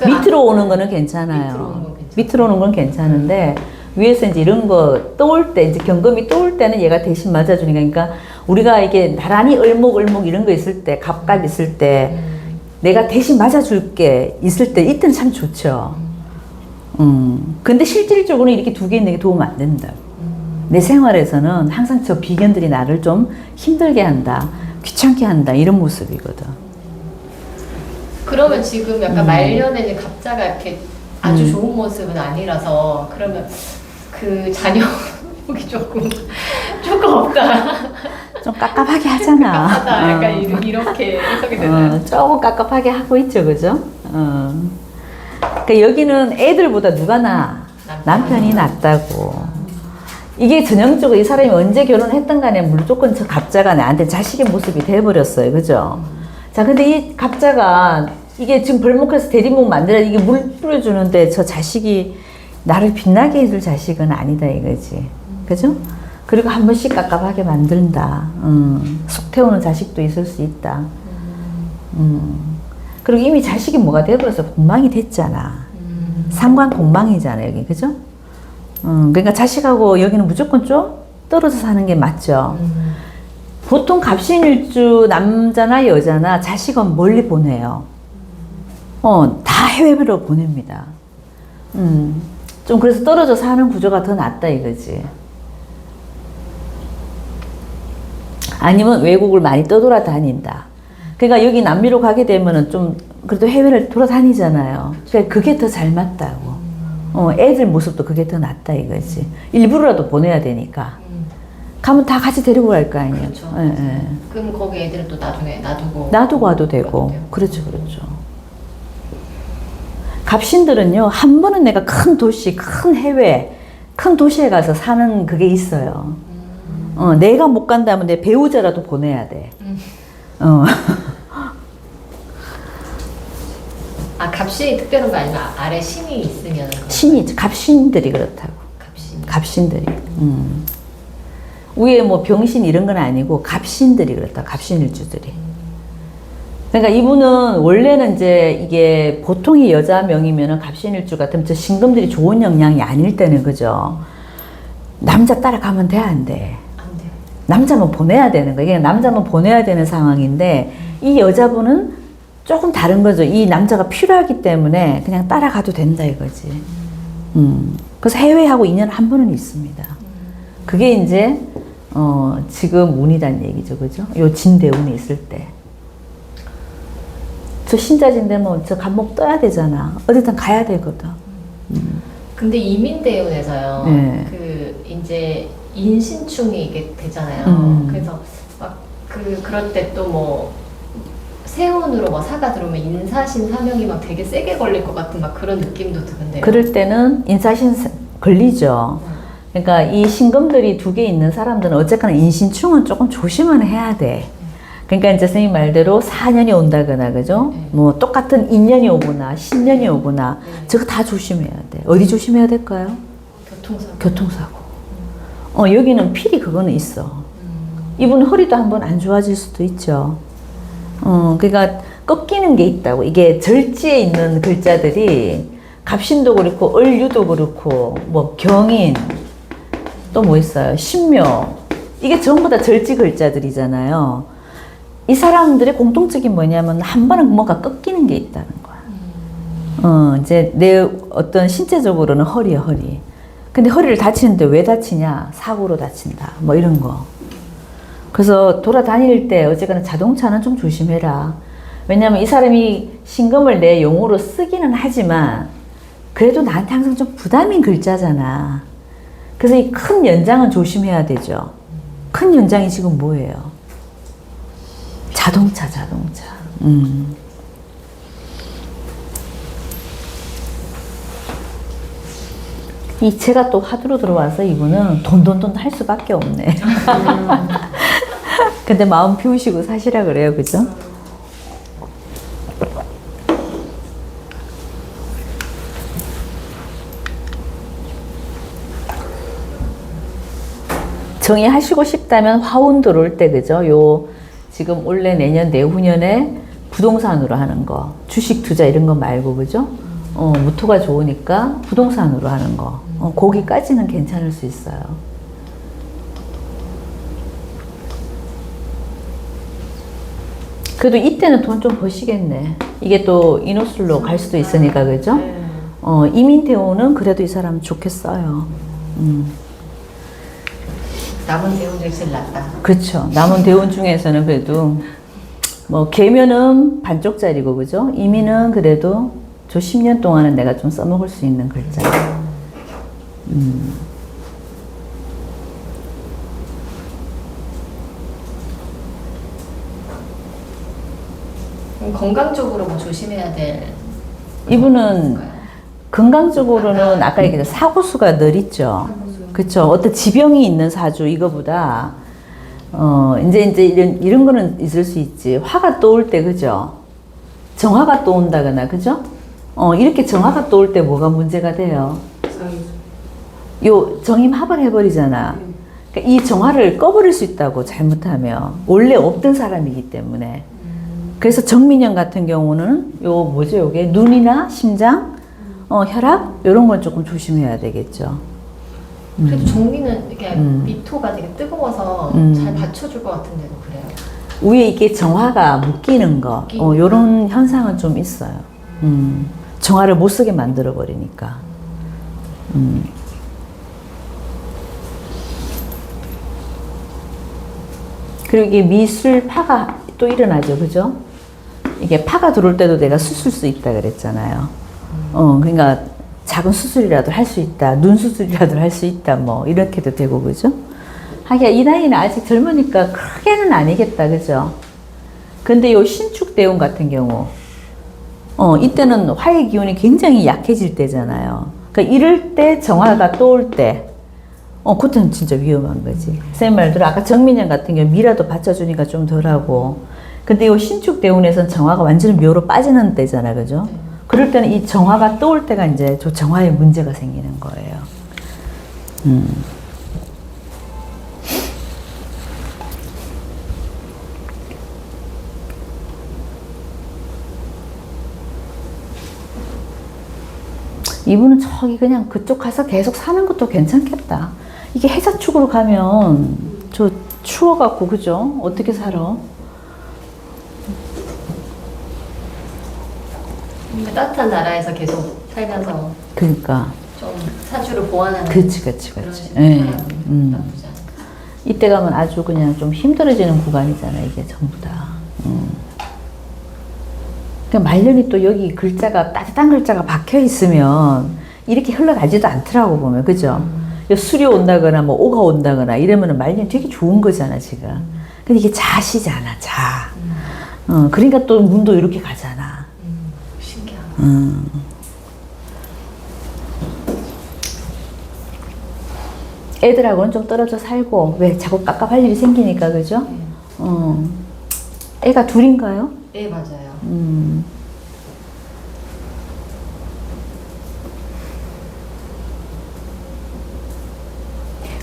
밑으로 오는 거는 괜찮아요. 밑으로 오는 건 괜찮은데, 위에서 이제 이런 거 떠올 때, 이제 경금이 떠올 때는 얘가 대신 맞아주니까. 그러니까 우리가 이게 나란히 을목 이런 거 있을 때, 갑갑 있을 때, 내가 대신 맞아줄게 있을 때, 이때는 참 좋죠. 근데 실질적으로는 이렇게 두 개 있는 게 도움 안 된다. 내 생활에서는 항상 저 비견들이 나를 좀 힘들게 한다, 귀찮게 한다, 이런 모습이거든. 그러면 지금 약간 말년에는 갑자가 이렇게 아주 좋은 모습은 아니라서, 그러면 그 자녀복이 조금 없다. 좀 깝깝하게 하잖아. 깝깝하다. 약간 이렇게 해석이 되나요? 조금 깝깝하게 하고 있죠, 그죠? 그러니까 여기는 애들보다 누가 남편이 낫다고. 이게 전형적으로 이 사람이 언제 결혼했던 간에 무조건 저 갑자가 나한테 자식의 모습이 돼버렸어요, 그죠? 자, 근데 이 갑자가 이게 지금 벌목해서 대리목 만들어 이게 물 뿌려주는데 저 자식이 나를 빛나게 해줄 자식은 아니다 이거지. 그죠? 그리고 한 번씩 깝깝하게 만든다. 속 태우는 자식도 있을 수 있다. 그리고 이미 자식이 뭐가 돼버려서 공망이 됐잖아. 상관 공망이잖아, 여기. 그죠? 그러니까 자식하고 여기는 무조건 좀 떨어져 사는 게 맞죠. 보통 갑신일주 남자나 여자나 자식은 멀리 보내요. 다 해외로 보냅니다. 좀 그래서 떨어져 사는 구조가 더 낫다 이거지. 아니면 외국을 많이 떠돌아다닌다. 그러니까 여기 남미로 가게 되면은 좀 그래도 해외를 돌아다니잖아요. 그러니까 그게 더 잘 맞다고. 애들 모습도 그게 더 낫다 이거지. 일부러라도 보내야 되니까. 가면 다 같이 데리고 갈 거 아니에요. 그렇죠. 예, 예. 그럼 거기 애들은 또 나중에 놔두고 와도 되고. 그렇죠, 그렇죠. 갑신들은요, 한 번은 내가 큰 도시, 큰 해외, 큰 도시에 가서 사는 그게 있어요. 내가 못 간다면 내 배우자라도 보내야 돼. 아, 갑신이 특별한 거 아니면 아래 신이 있으면 신이, 갑신들이 그렇다고. 갑신들이. 위에 뭐 병신 이런 건 아니고 갑신들이 그렇다. 갑신일주들이. 그러니까 이분은 원래는 이제 이게 보통의 여자 명이면은 갑신일주 같으면 저 신금들이 좋은 영향이 아닐 때는 그죠. 남자 따라가면 돼, 안 돼? 안 돼. 남자만 보내야 되는 거예요. 이게 남자만 보내야 되는 상황인데 이 여자분은 조금 다른 거죠. 이 남자가 필요하기 때문에 그냥 따라가도 된다 이거지. 그래서 해외하고 인연 한 번은 있습니다. 그게 이제 지금 운이란 얘기죠, 그죠? 요 진대운이 있을 때. 저 신자진되면 저 간목 떠야 되잖아. 어디든 가야 되거든. 근데 이민대운에서요. 네. 그 이제 인신충이 이게 되잖아요. 그래서 막 그럴 때 또 뭐 세운으로 뭐 사가 들어오면 인사신 사명이 막 되게 세게 걸릴 것 같은 막 그런 느낌도 드는데요. 그럴 때는 인사신 걸리죠. 그러니까 이 신금들이 두 개 있는 사람들은 어쨌거나 인신충은 조금 조심은 해야 돼. 그러니까 이제 선생님 말대로 4년이 온다거나, 그죠? 뭐 똑같은 인년이 오거나, 신년이 오거나, 저거 다 조심해야 돼. 어디 조심해야 될까요? 교통사고. 여기는 필히 그거는 있어. 이분 허리도 한번 안 좋아질 수도 있죠. 그러니까 꺾이는 게 있다고. 이게 절지에 있는 글자들이 갑신도 그렇고, 을유도 그렇고, 뭐 경인, 또 뭐 있어요? 신묘. 이게 전부 다 절지 글자들이잖아요. 이 사람들의 공통적인 뭐냐면 한 번은 뭔가 꺾이는 게 있다는 거야. 이제 내 어떤 신체적으로는 허리야, 허리. 근데 허리를 다치는데 왜 다치냐? 사고로 다친다. 뭐 이런 거. 그래서 돌아다닐 때 어쨌거나 자동차는 좀 조심해라. 왜냐면 이 사람이 신금을 내 용어로 쓰기는 하지만 그래도 나한테 항상 좀 부담인 글자잖아. 그래서 이 큰 연장은 조심해야 되죠. 큰 연장이 지금 뭐예요? 자동차. 이 채가 또 화두로 들어와서 이분은 돈 할 수밖에 없네. 근데 마음 비우시고 사시라 그래요, 그죠? 정의하시고 싶다면 화운 들어올 때, 그죠? 요 지금 올해 내년 내후년에 부동산으로 하는 거, 주식 투자 이런 거 말고, 그죠? 무토가 좋으니까 부동산으로 하는 거, 거기까지는 괜찮을 수 있어요. 그래도 이때는 돈 좀 버시겠네. 이게 또 인호술로 갈 수도 있으니까, 그죠? 이민대운은 그래도 이 사람 좋겠어요. 남은 대운 중에 제일 낫다. 그렇죠. 남은 대운 중에서는 그래도 뭐 계면은 반쪽짜리고, 그죠? 이민은 그래도 저 10년 동안은 내가 좀 써먹을 수 있는 글자. 건강적으로 뭐 조심해야 될 이분은 건강적으로는 아까 얘기했던 사고수가 늘 있죠. 그렇죠. 어떤 지병이 있는 사주 이거보다 이제 이런 거는 있을 수 있지. 화가 떠올 때, 그죠? 정화가 떠온다거나, 그죠? 이렇게 정화가 떠올 때 뭐가 문제가 돼요? 요 정임합을 해버리잖아. 그러니까 이 정화를 꺼버릴 수 있다고, 잘못하면. 원래 없던 사람이기 때문에. 그래서 정민영 같은 경우는 요 뭐죠? 요게 눈이나 심장, 혈압 이런 건 조금 조심해야 되겠죠. 그래도 정리는 이렇게 음. 미토가 되게 뜨거워서 잘 받쳐줄 것 같은데도 그래요. 위에 이게 정화가 묶이는 거, 묶이는 요런 현상은 좀 있어요. 정화를 못 쓰게 만들어 버리니까. 그리고 이게 미술 파가 또 일어나죠, 그죠? 이게 파가 들어올 때도 내가 수술 수 있다 그랬잖아요. 그러니까 작은 수술이라도 할 수 있다, 눈 수술이라도 할 수 있다, 뭐 이렇게도 되고, 그죠? 하긴 이 나이는 아직 젊으니까 크게는 아니겠다, 그죠? 근데 요 신축대운 같은 경우, 이때는 화의 기운이 굉장히 약해질 때잖아요. 그러니까 이럴 때 정화가 떠올 때, 그때는 진짜 위험한 거지. 쌤 말대로 아까 정민영 같은 경우 미라도 받쳐주니까 좀 덜하고, 근데 요 신축대운에서는 정화가 완전히 묘로 빠지는 때잖아, 그죠? 그럴 때는 이 정화가 떠올 때가 이제 저 정화에 문제가 생기는 거예요. 이분은 저기 그냥 그쪽 가서 계속 사는 것도 괜찮겠다. 이게 해자축으로 가면 저 추워갖고, 그죠? 어떻게 살아? 따뜻한 나라에서 계속 살면서 그러니까. 좀 사주를 보완하는 그치. 그런 예. 식으로 나쁘지 않을까. 이때 가면 아주 그냥 좀 힘들어지는 구간이잖아, 이게 전부 다. 그러니까 말년이 또 여기 글자가, 따뜻한 글자가 박혀 있으면 이렇게 흘러가지도 않더라고, 보면. 그죠? 수리 온다거나, 뭐, 오가 온다거나 이러면은 말년이 되게 좋은 거잖아, 지금. 근데 이게 자시잖아, 자. 그러니까 또 문도 이렇게 가잖아. 신기하다. 애들하고는 좀 떨어져 살고, 왜 자꾸 깝깝할 일이 생기니까, 그죠? 애가 둘인가요? 네, 맞아요.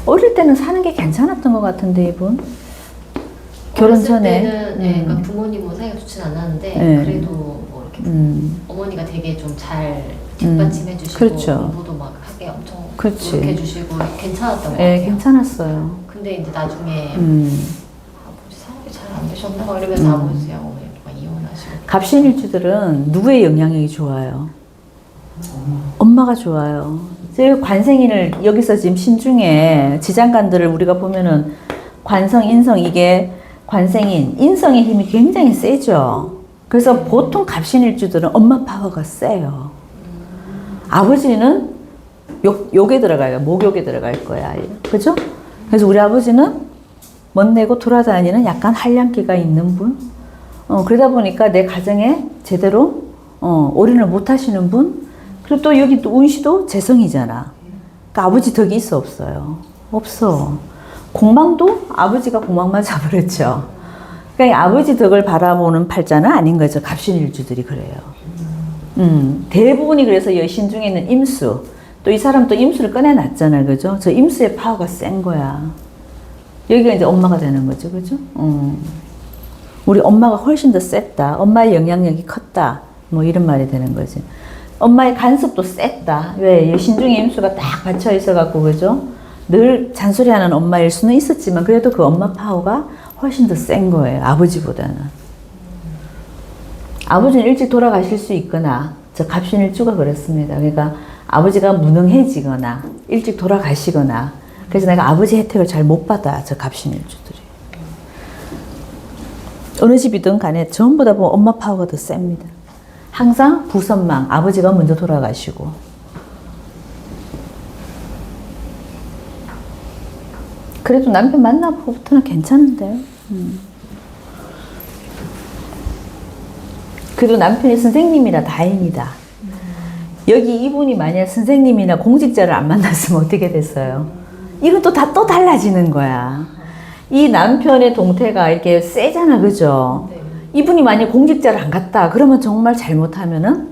어릴 때는 사는 게 괜찮았던 것 같은데, 이분? 결혼 어렸을 전에. 때는 네, 그러니까 부모님 뭐 사이가 좋진 않았는데 네. 그래도 뭐 이렇게 어머니가 되게 좀 잘 뒷받침해 주시고 그렇죠. 공부도 막 하게 엄청 그렇지. 노력해 주시고 괜찮았던 것 예, 같아요. 괜찮았어요. 근데 이제 나중에 아버지 사업이 잘 안 되셨나 막 이러면서 아버지랑 어머니가 이혼하시고. 갑신일주들은 누구의 영향력이 좋아요? 엄마가 좋아요. 제 관생인을 여기서 지금 신중에 지장간들을 우리가 보면은 관성, 인성 이게 관생인, 인성의 힘이 굉장히 세죠. 그래서 보통 갑신일주들은 엄마 파워가 세요. 아버지는 욕에 들어가요. 목욕에 들어갈 거야. 그죠? 그래서 우리 아버지는 멋내고 돌아다니는 약간 한량기가 있는 분. 그러다 보니까 내 가정에 제대로 올인을 못 하시는 분. 그리고 또 여기 또 운시도 재성이잖아. 그러니까 아버지 덕이 있어, 없어요? 없어. 공망도 아버지가 공망만 잡으랬죠. 그러니까 아버지 덕을 바라보는 팔자는 아닌 거죠. 갑신일주들이 그래요. 대부분이 그래서 여신 중에 있는 임수. 또 이 사람 또 임수를 꺼내놨잖아요. 그죠? 저 임수의 파워가 센 거야. 여기가 이제 엄마가 되는 거죠. 그죠? 우리 엄마가 훨씬 더 셌다. 엄마의 영향력이 컸다. 뭐 이런 말이 되는 거지. 엄마의 간섭도 셌다. 왜? 신중의 임수가 딱 받쳐 있어갖고, 그죠? 늘 잔소리하는 엄마일 수는 있었지만, 그래도 그 엄마 파워가 훨씬 더 센 거예요. 아버지보다는. 아버지는 일찍 돌아가실 수 있거나, 저 갑신일주가 그렇습니다. 그러니까 아버지가 무능해지거나, 일찍 돌아가시거나, 그래서 내가 아버지 혜택을 잘 못 받아, 저 갑신일주들이. 어느 집이든 간에 전부 다 보면 엄마 파워가 더 셉니다. 항상 부선망, 아버지가 먼저 돌아가시고. 그래도 남편 만나보고부터는 괜찮은데. 그래도 남편이 선생님이라 다행이다. 여기 이분이 만약 선생님이나 공직자를 안 만났으면 어떻게 됐어요? 이건 또 또 달라지는 거야. 이 남편의 동태가 이렇게 세잖아, 그죠? 네. 이분이 만약 공직자를 안 갔다, 그러면 정말 잘못하면은,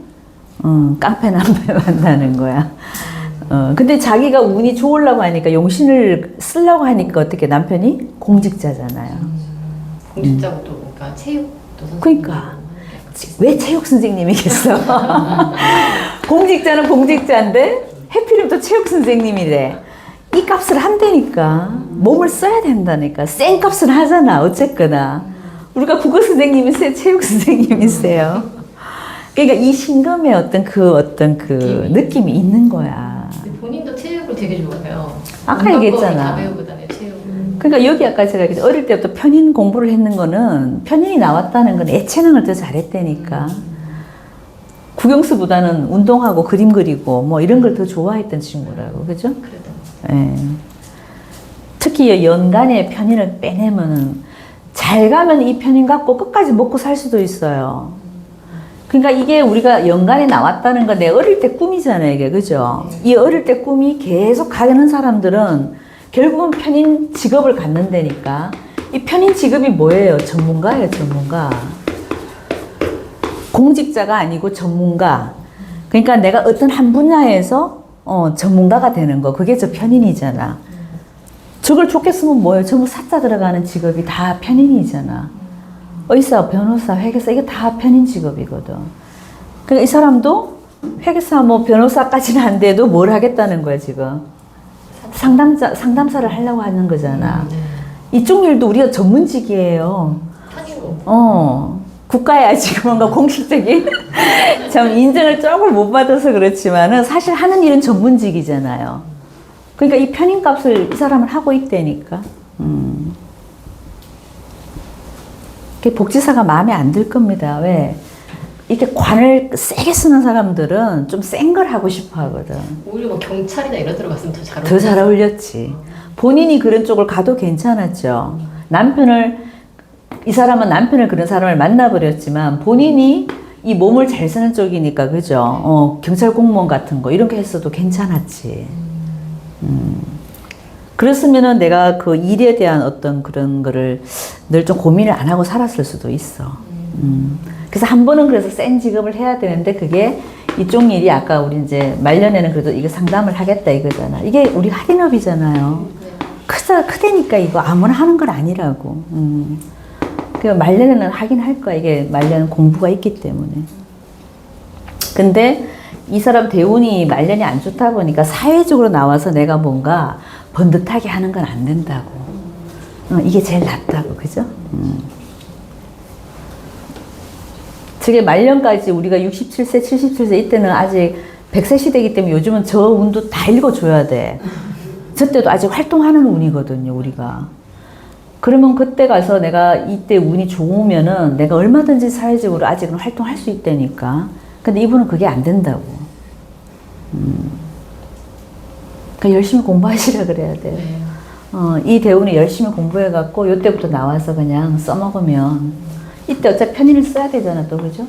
깡패 남편 만나는 거야. 근데 자기가 운이 좋으려고 하니까, 용신을 쓰려고 하니까 어떻게 남편이 공직자잖아요. 공직자고 또 그러니까 체육도 선생님. 그러니까. 왜 체육 선생님이겠어? 공직자는 공직자인데, 해필이면 또 체육 선생님이래. 이 값을 한다니까. 몸을 써야 된다니까. 센 값을 하잖아. 어쨌거나. 우리가 국어 선생님이세요? 체육 선생님이세요? 그러니까 이 신금의 어떤 그 느낌이 있는 거야. 근데 본인도 체육을 되게 좋아해요. 아까 얘기했잖아. 다 배우고 다녀요, 체육을. 그러니까 여기 아까 제가 얘기했죠. 어릴 때부터 편인 공부를 했는 거는 편인이 나왔다는 건 애체능을 더 잘했다니까. 국영수보다는 운동하고 그림 그리고 뭐 이런 걸 더 좋아했던 친구라고. 그죠? 그래도. 예. 특히 연간에 편인을 빼내면은 잘 가면 이 편인 갖고 끝까지 먹고 살 수도 있어요. 그러니까 이게 우리가 연간에 나왔다는 건 내 어릴 때 꿈이잖아요, 이게. 그죠? 이 어릴 때 꿈이 계속 가는 사람들은 결국은 편인 직업을 갖는다니까. 이 편인 직업이 뭐예요? 전문가예요, 전문가. 공직자가 아니고 전문가. 그러니까 내가 어떤 한 분야에서 전문가가 되는 거. 그게 저 편인이잖아. 저걸 좋게 쓰면 뭐예요? 전부 사자 들어가는 직업이 다 편인이잖아. 의사, 변호사, 회계사 이게 다 편인 직업이거든. 그러니까 이 사람도 회계사 뭐 변호사까지는 안 돼도 뭘 하겠다는 거야 지금. 상담사를 하려고 하는 거잖아. 이쪽 일도 우리가 전문직이에요. 편이고. 국가에 아직 뭔가 공식적인 참 인정을 조금 못 받아서 그렇지만은 사실 하는 일은 전문직이잖아요. 그러니까 이 편인값을 이 사람은 하고 있다니까. 복지사가 마음에 안 들 겁니다. 왜? 이렇게 관을 세게 쓰는 사람들은 좀 센 걸 하고 싶어 하거든. 오히려 뭐 경찰이나 이런 데로 갔으면 더 잘 더 잘 어울렸지. 본인이 그런 쪽을 가도 괜찮았죠. 이 사람은 남편을 그런 사람을 만나버렸지만 본인이 이 몸을 잘 쓰는 쪽이니까, 그죠? 경찰 공무원 같은 거, 이런 게 했어도 괜찮았지. 그랬으면은 내가 그 일에 대한 어떤 그런 거를 늘 좀 고민을 안 하고 살았을 수도 있어. 그래서 한 번은 그래서 센 직업을 해야 되는데 그게 이쪽 일이 아까 우리 이제 말년에는 그래도 이거 상담을 하겠다 이거잖아. 이게 우리 할인업이잖아요. 크다니까 이거 아무나 하는 건 아니라고. 그 말년에는 하긴 할 거야. 이게 말년 공부가 있기 때문에. 근데 이 사람 대운이 말년이 안 좋다 보니까 사회적으로 나와서 내가 뭔가 번듯하게 하는 건 안 된다고. 이게 제일 낫다고, 그죠? 저게 말년까지 우리가 67세, 77세 이때는 아직 100세 시대이기 때문에 요즘은 저 운도 다 읽어줘야 돼. 저 때도 아직 활동하는 운이거든요, 우리가. 그러면 그때 가서 내가 이때 운이 좋으면은 내가 얼마든지 사회적으로 아직은 활동할 수 있다니까. 근데 이분은 그게 안 된다고. 그러니까 열심히 공부하시라 그래야 돼. 네. 이 대운이 열심히 공부해갖고 요때부터 나와서 그냥 써먹으면 이때 어차피 편인을 써야 되잖아 또, 그죠?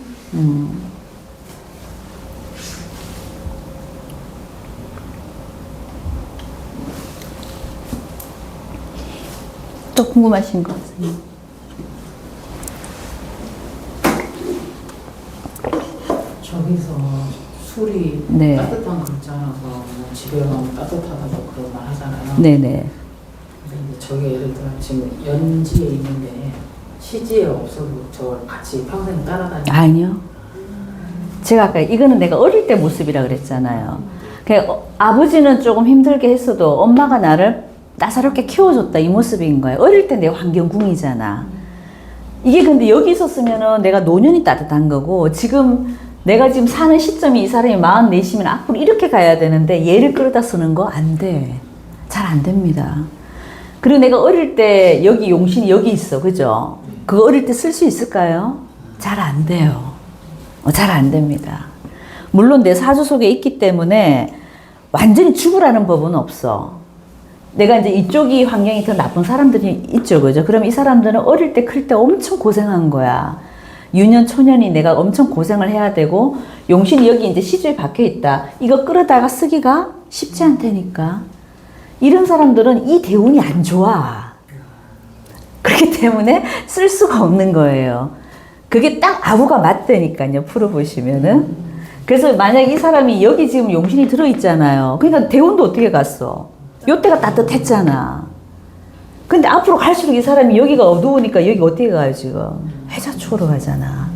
또 궁금하신 거 없어요? 저기서 술이 네. 따뜻한 글자라서 뭐 집에 가면 따뜻하다고 그런 말 하잖아요. 네네. 근데 저게 예를 들어 지금 연지에 있는데 시지에 없어도 저걸 같이 평생 따라다니는. 아니요. 제가 아까 이거는 내가 어릴 때 모습이라 그랬잖아요. 아버지는 조금 힘들게 했어도 엄마가 나를 나사롭게 키워줬다 이 모습인 거예요. 어릴 때 내 환경궁이잖아. 이게 근데 여기 있었으면은 내가 노년이 따뜻한 거고 지금 내가 지금 사는 시점이 이 사람이 44시면 앞으로 이렇게 가야 되는데 얘를 끌어다 쓰는 거 안 돼. 잘 안 됩니다. 그리고 내가 어릴 때 여기 용신이 여기 있어. 그죠? 그거 어릴 때 쓸 수 있을까요? 잘 안 돼요. 잘 안 됩니다. 물론 내 사주 속에 있기 때문에 완전히 죽으라는 법은 없어. 내가 이제 이쪽이 환경이 더 나쁜 사람들이 있죠. 그죠? 그럼 이 사람들은 어릴 때 클 때 엄청 고생한 거야. 유년, 초년이 내가 엄청 고생을 해야 되고, 용신이 여기 이제 시주에 박혀 있다. 이거 끌어다가 쓰기가 쉽지 않다니까. 이런 사람들은 이 대운이 안 좋아. 그렇기 때문에 쓸 수가 없는 거예요. 그게 딱 아구가 맞다니까요. 풀어보시면은. 그래서 만약 이 사람이 여기 지금 용신이 들어있잖아요. 그러니까 대운도 어떻게 갔어? 요때가 따뜻했잖아. 근데 앞으로 갈수록 이 사람이 여기가 어두우니까 여기 어떻게 가요, 지금? 회자축으로 가잖아.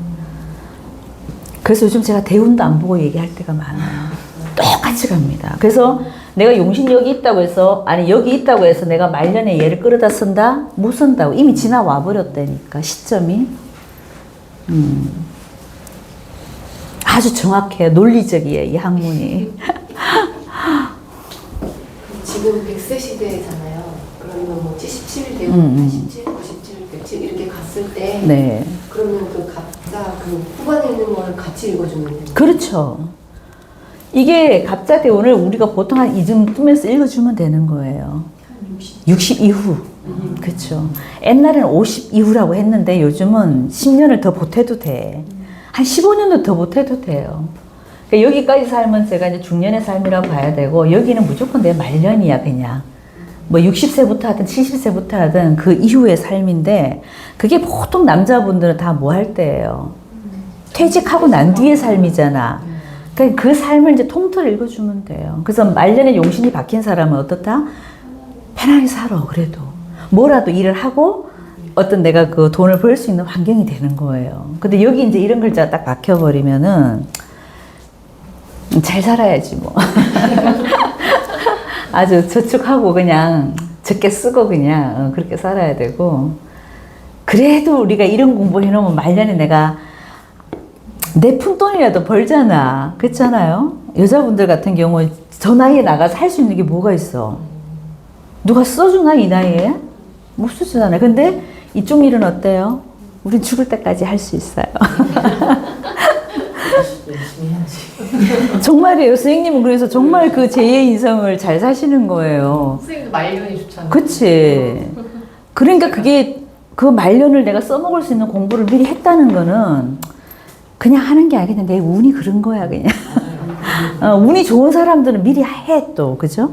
그래서 요즘 제가 대운도 안 보고 얘기할 때가 많아요. 똑같이 갑니다. 그래서 내가 용신 여기 있다고 해서, 아니 여기 있다고 해서 내가 말년에 얘를 끌어다 쓴다? 못 쓴다고. 이미 지나와 버렸다니까, 시점이. 아주 정확해요. 논리적이에요, 이 학문이. 지금 100세 시대잖아요. 그러면 뭐 77 되고 87, 97, 107 이렇게 갔을 때 네. 그러면 그 갑자 그 후반에 있는 걸 같이 읽어주면 돼요. 그렇죠. 이게 갑자대운을 우리가 보통 한 이쯤에서 읽어주면 되는 거예요. 60 이후. 그렇죠. 옛날에는 50 이후라고 했는데 요즘은 10년을 더 보태도 돼. 한 15년도 더 보태도 돼요. 그러니까 여기까지 살면 제가 이제 중년의 삶이라고 봐야 되고, 여기는 무조건 내 말년이야, 그냥. 뭐 60세부터 하든 70세부터 하든 그 이후의 삶인데, 그게 보통 남자분들은 다 뭐 할 때예요. 퇴직하고 난 뒤의 삶이잖아. 그러니까 그 삶을 이제 통틀어 읽어주면 돼요. 그래서 말년에 용신이 박힌 사람은 어떻다? 편하게 살아, 그래도. 뭐라도 일을 하고, 어떤 내가 그 돈을 벌 수 있는 환경이 되는 거예요. 근데 여기 이제 이런 글자가 딱 박혀버리면은, 잘 살아야지 뭐. 아주 저축하고 그냥 적게 쓰고 그냥 그렇게 살아야 되고, 그래도 우리가 이런 공부 해놓으면 말년에 내가 내 푼돈이라도 벌잖아. 그렇잖아요? 여자분들 같은 경우 저 나이에 나가서 할 수 있는 게 뭐가 있어? 누가 써주나 이 나이에? 못 쓰잖아요. 근데 이쪽 일은 어때요? 우린 죽을 때까지 할 수 있어요. 열심히 해야지. 정말이에요. 선생님은 그래서 정말 그 제2의 인생을 잘 사시는 거예요. 선생님도 말년이 좋잖아요. 그치. 그러니까 그게 그 말년을 내가 써먹을 수 있는 공부를 미리 했다는 거는 그냥 하는 게 아니겠는데 내 운이 그런 거야, 그냥. 운이 좋은 사람들은 미리 해, 또. 그죠?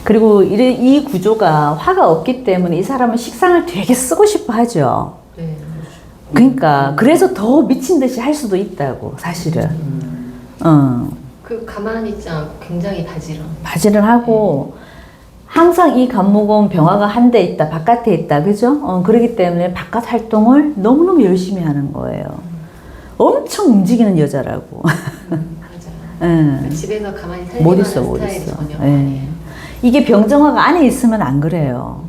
그리고 이 구조가 화가 없기 때문에 이 사람은 식상을 되게 쓰고 싶어 하죠. 네. 그러니까 그래서 더 미친 듯이 할 수도 있다고, 사실은. 그 가만히 있지 않고 굉장히 바지를 하고 항상 이 간목은 병화가 한 대 있다, 바깥에 있다, 그죠? 그렇기 때문에 바깥 활동을 너무너무 열심히 하는 거예요. 엄청 움직이는 여자라고. 맞아요. 집에서 가만히 살기만 못 하는 있어, 못 스타일이 있어. 전혀 예. 아니에요. 이게 병정화가 안에 있으면 안 그래요.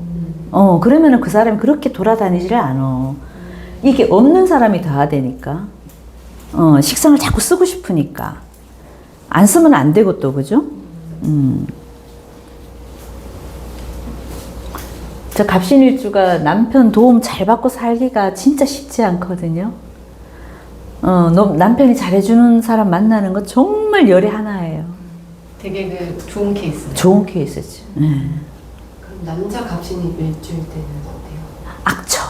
그러면은 그 사람이 그렇게 돌아다니지를 않아. 이게 없는 사람이 다 되니까. 식상을 자꾸 쓰고 싶으니까. 안 쓰면 안 되고 또, 그죠? 저 갑신일주가 남편 도움 잘 받고 살기가 진짜 쉽지 않거든요. 남편이 잘해주는 사람 만나는 건 정말 열의 하나예요. 되게 그 좋은 케이스네요. 좋은 케이스지. 그럼 남자 갑신이 일주일 때는 어때요? 악처.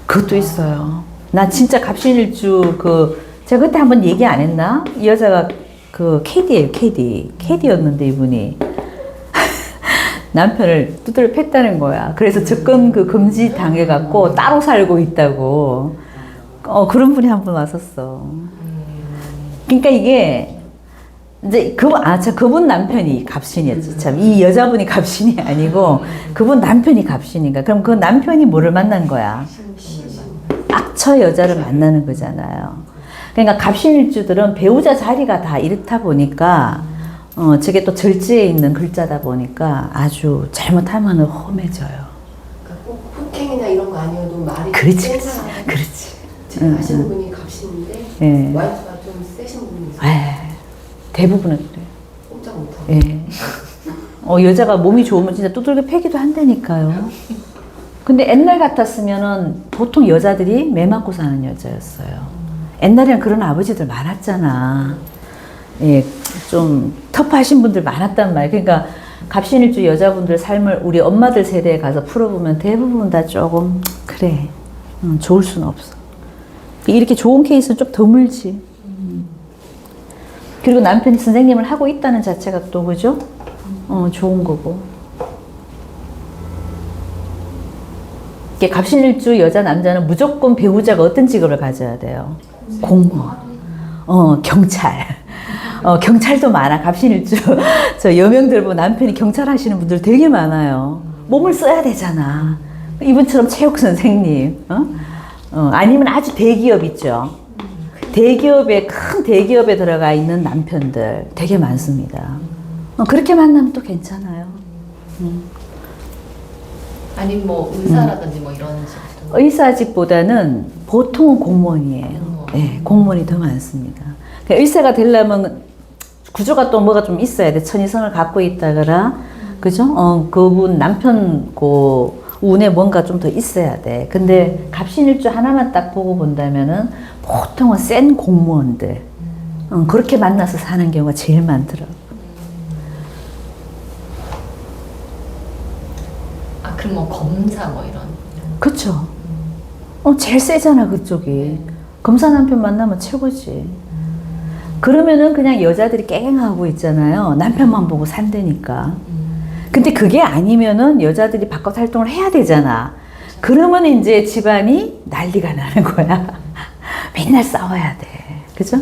그것도 있어요. 나 진짜 갑신일주 제가 그때 한번 얘기 안 했나? 이 여자가 KD예요, KD. KD였는데 이분이. 남편을 두드려 팼다는 거야. 그래서 접근 금지 당해갖고 따로 살고 있다고. 그런 분이 한 분 왔었어. 그러니까 이게, 이제 그분 남편이 갑신이었지. 참. 이 여자분이 갑신이 아니고, 그분 남편이 갑신인가. 그럼 그 남편이 뭐를 만난 거야? 악처 여자를 만나는 거잖아요. 그러니까 갑신일주들은 배우자 자리가 다 이렇다 보니까, 저게 또 절지에 있는 글자다 보니까 아주 잘못하면 험해져요. 그러니까 꼭 폭행이나 이런 거 아니어도 말이 그렇지, 센 그렇지. 사람. 그렇지. 제가 아시는 분이 갑신인데 예. 와이프가 좀 세신 분이 있어요. 대부분은 그래요. 꼼짝 못하고. 예. 여자가 몸이 좋으면 진짜 두들겨 패기도 한다니까요. 근데 옛날 같았으면은 보통 여자들이 매 맞고 사는 여자였어요. 옛날에는 그런 아버지들 많았잖아. 예, 좀 터프하신 분들 많았단 말이에요. 그러니까 갑신일주 여자분들 삶을 우리 엄마들 세대에 가서 풀어보면 대부분 다 조금 그래, 좋을 수는 없어. 이렇게 좋은 케이스는 좀 드물지. 그리고 남편이 선생님을 하고 있다는 자체가 또 그죠? 좋은 거고. 이게 갑신일주 여자 남자는 무조건 배우자가 어떤 직업을 가져야 돼요? 공무원, 경찰. 경찰도 많아. 갑신일주 저 여명들 보면 남편이 경찰 하시는 분들 되게 많아요. 몸을 써야 되잖아. 이분처럼 체육 선생님, 아니면 아주 대기업 있죠. 큰 대기업에 들어가 있는 남편들 되게 많습니다. 그렇게 만나면 또 괜찮아요. 아니면 뭐 의사라든지 뭐 이런 식으로. 의사직보다는 보통은 공무원이에요. 네, 공무원이 더 많습니다. 그러니까 의사가 되려면 구조가 또 뭐가 좀 있어야 돼. 천이성을 갖고 있다거나, 그죠? 그분 남편 운에 뭔가 좀 더 있어야 돼. 근데 갑신일주 하나만 딱 보고 본다면은 보통은 센 공무원들, 그렇게 만나서 사는 경우가 제일 많더라고. 아, 그럼 뭐 검사 뭐 이런. 그쵸? 제일 세잖아, 그쪽이. 검사 남편 만나면 최고지. 그러면은 그냥 여자들이 깽하고 있잖아요. 남편만 보고 산다니까. 근데 그게 아니면은 여자들이 바깥 활동을 해야 되잖아. 그러면 이제 집안이 난리가 나는 거야. 맨날 싸워야 돼. 그죠?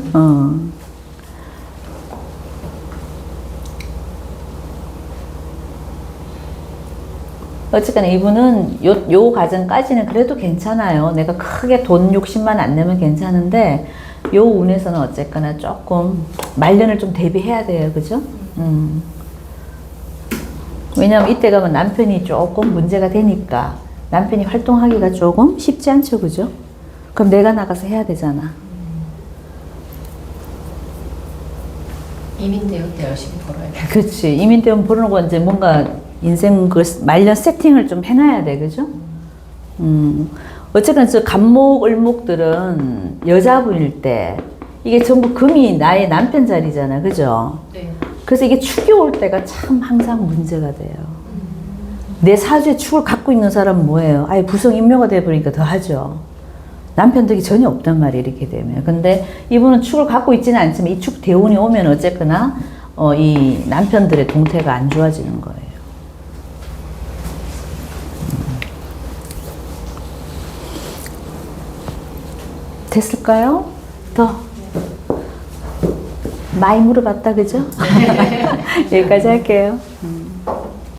어쨌거나 이분은 요 과정까지는 그래도 괜찮아요. 내가 크게 돈 욕심만 안 내면 괜찮은데 요 운에서는 어쨌거나 조금 말년을 좀 대비해야 돼요. 그죠? 왜냐면 이때 가면 남편이 조금 문제가 되니까 남편이 활동하기가 조금 쉽지 않죠. 그죠? 그럼 내가 나가서 해야 되잖아. 이민대요 때 열심히 벌어야겠다. 그렇지. 이민 때문에 벌어놓고 이제 뭔가 인생 말년 세팅을 좀 해놔야 돼. 그죠? 어쨌든 저 간목, 을목들은 여자분일 때 이게 전부 금이 나의 남편 자리잖아. 그죠? 네. 그래서 이게 축이 올 때가 참 항상 문제가 돼요. 내 사주에 축을 갖고 있는 사람은 뭐예요? 아예 부성인묘가 돼버리니까 더 하죠. 남편 덕이 전혀 없단 말이에요. 이렇게 되면. 근데 이분은 축을 갖고 있지는 않지만 이 축 대운이 오면 어쨌거나 이 남편들의 동태가 안 좋아지는 거예요. 됐을까요? 더 많이 물어봤다, 그죠? 여기까지 할게요.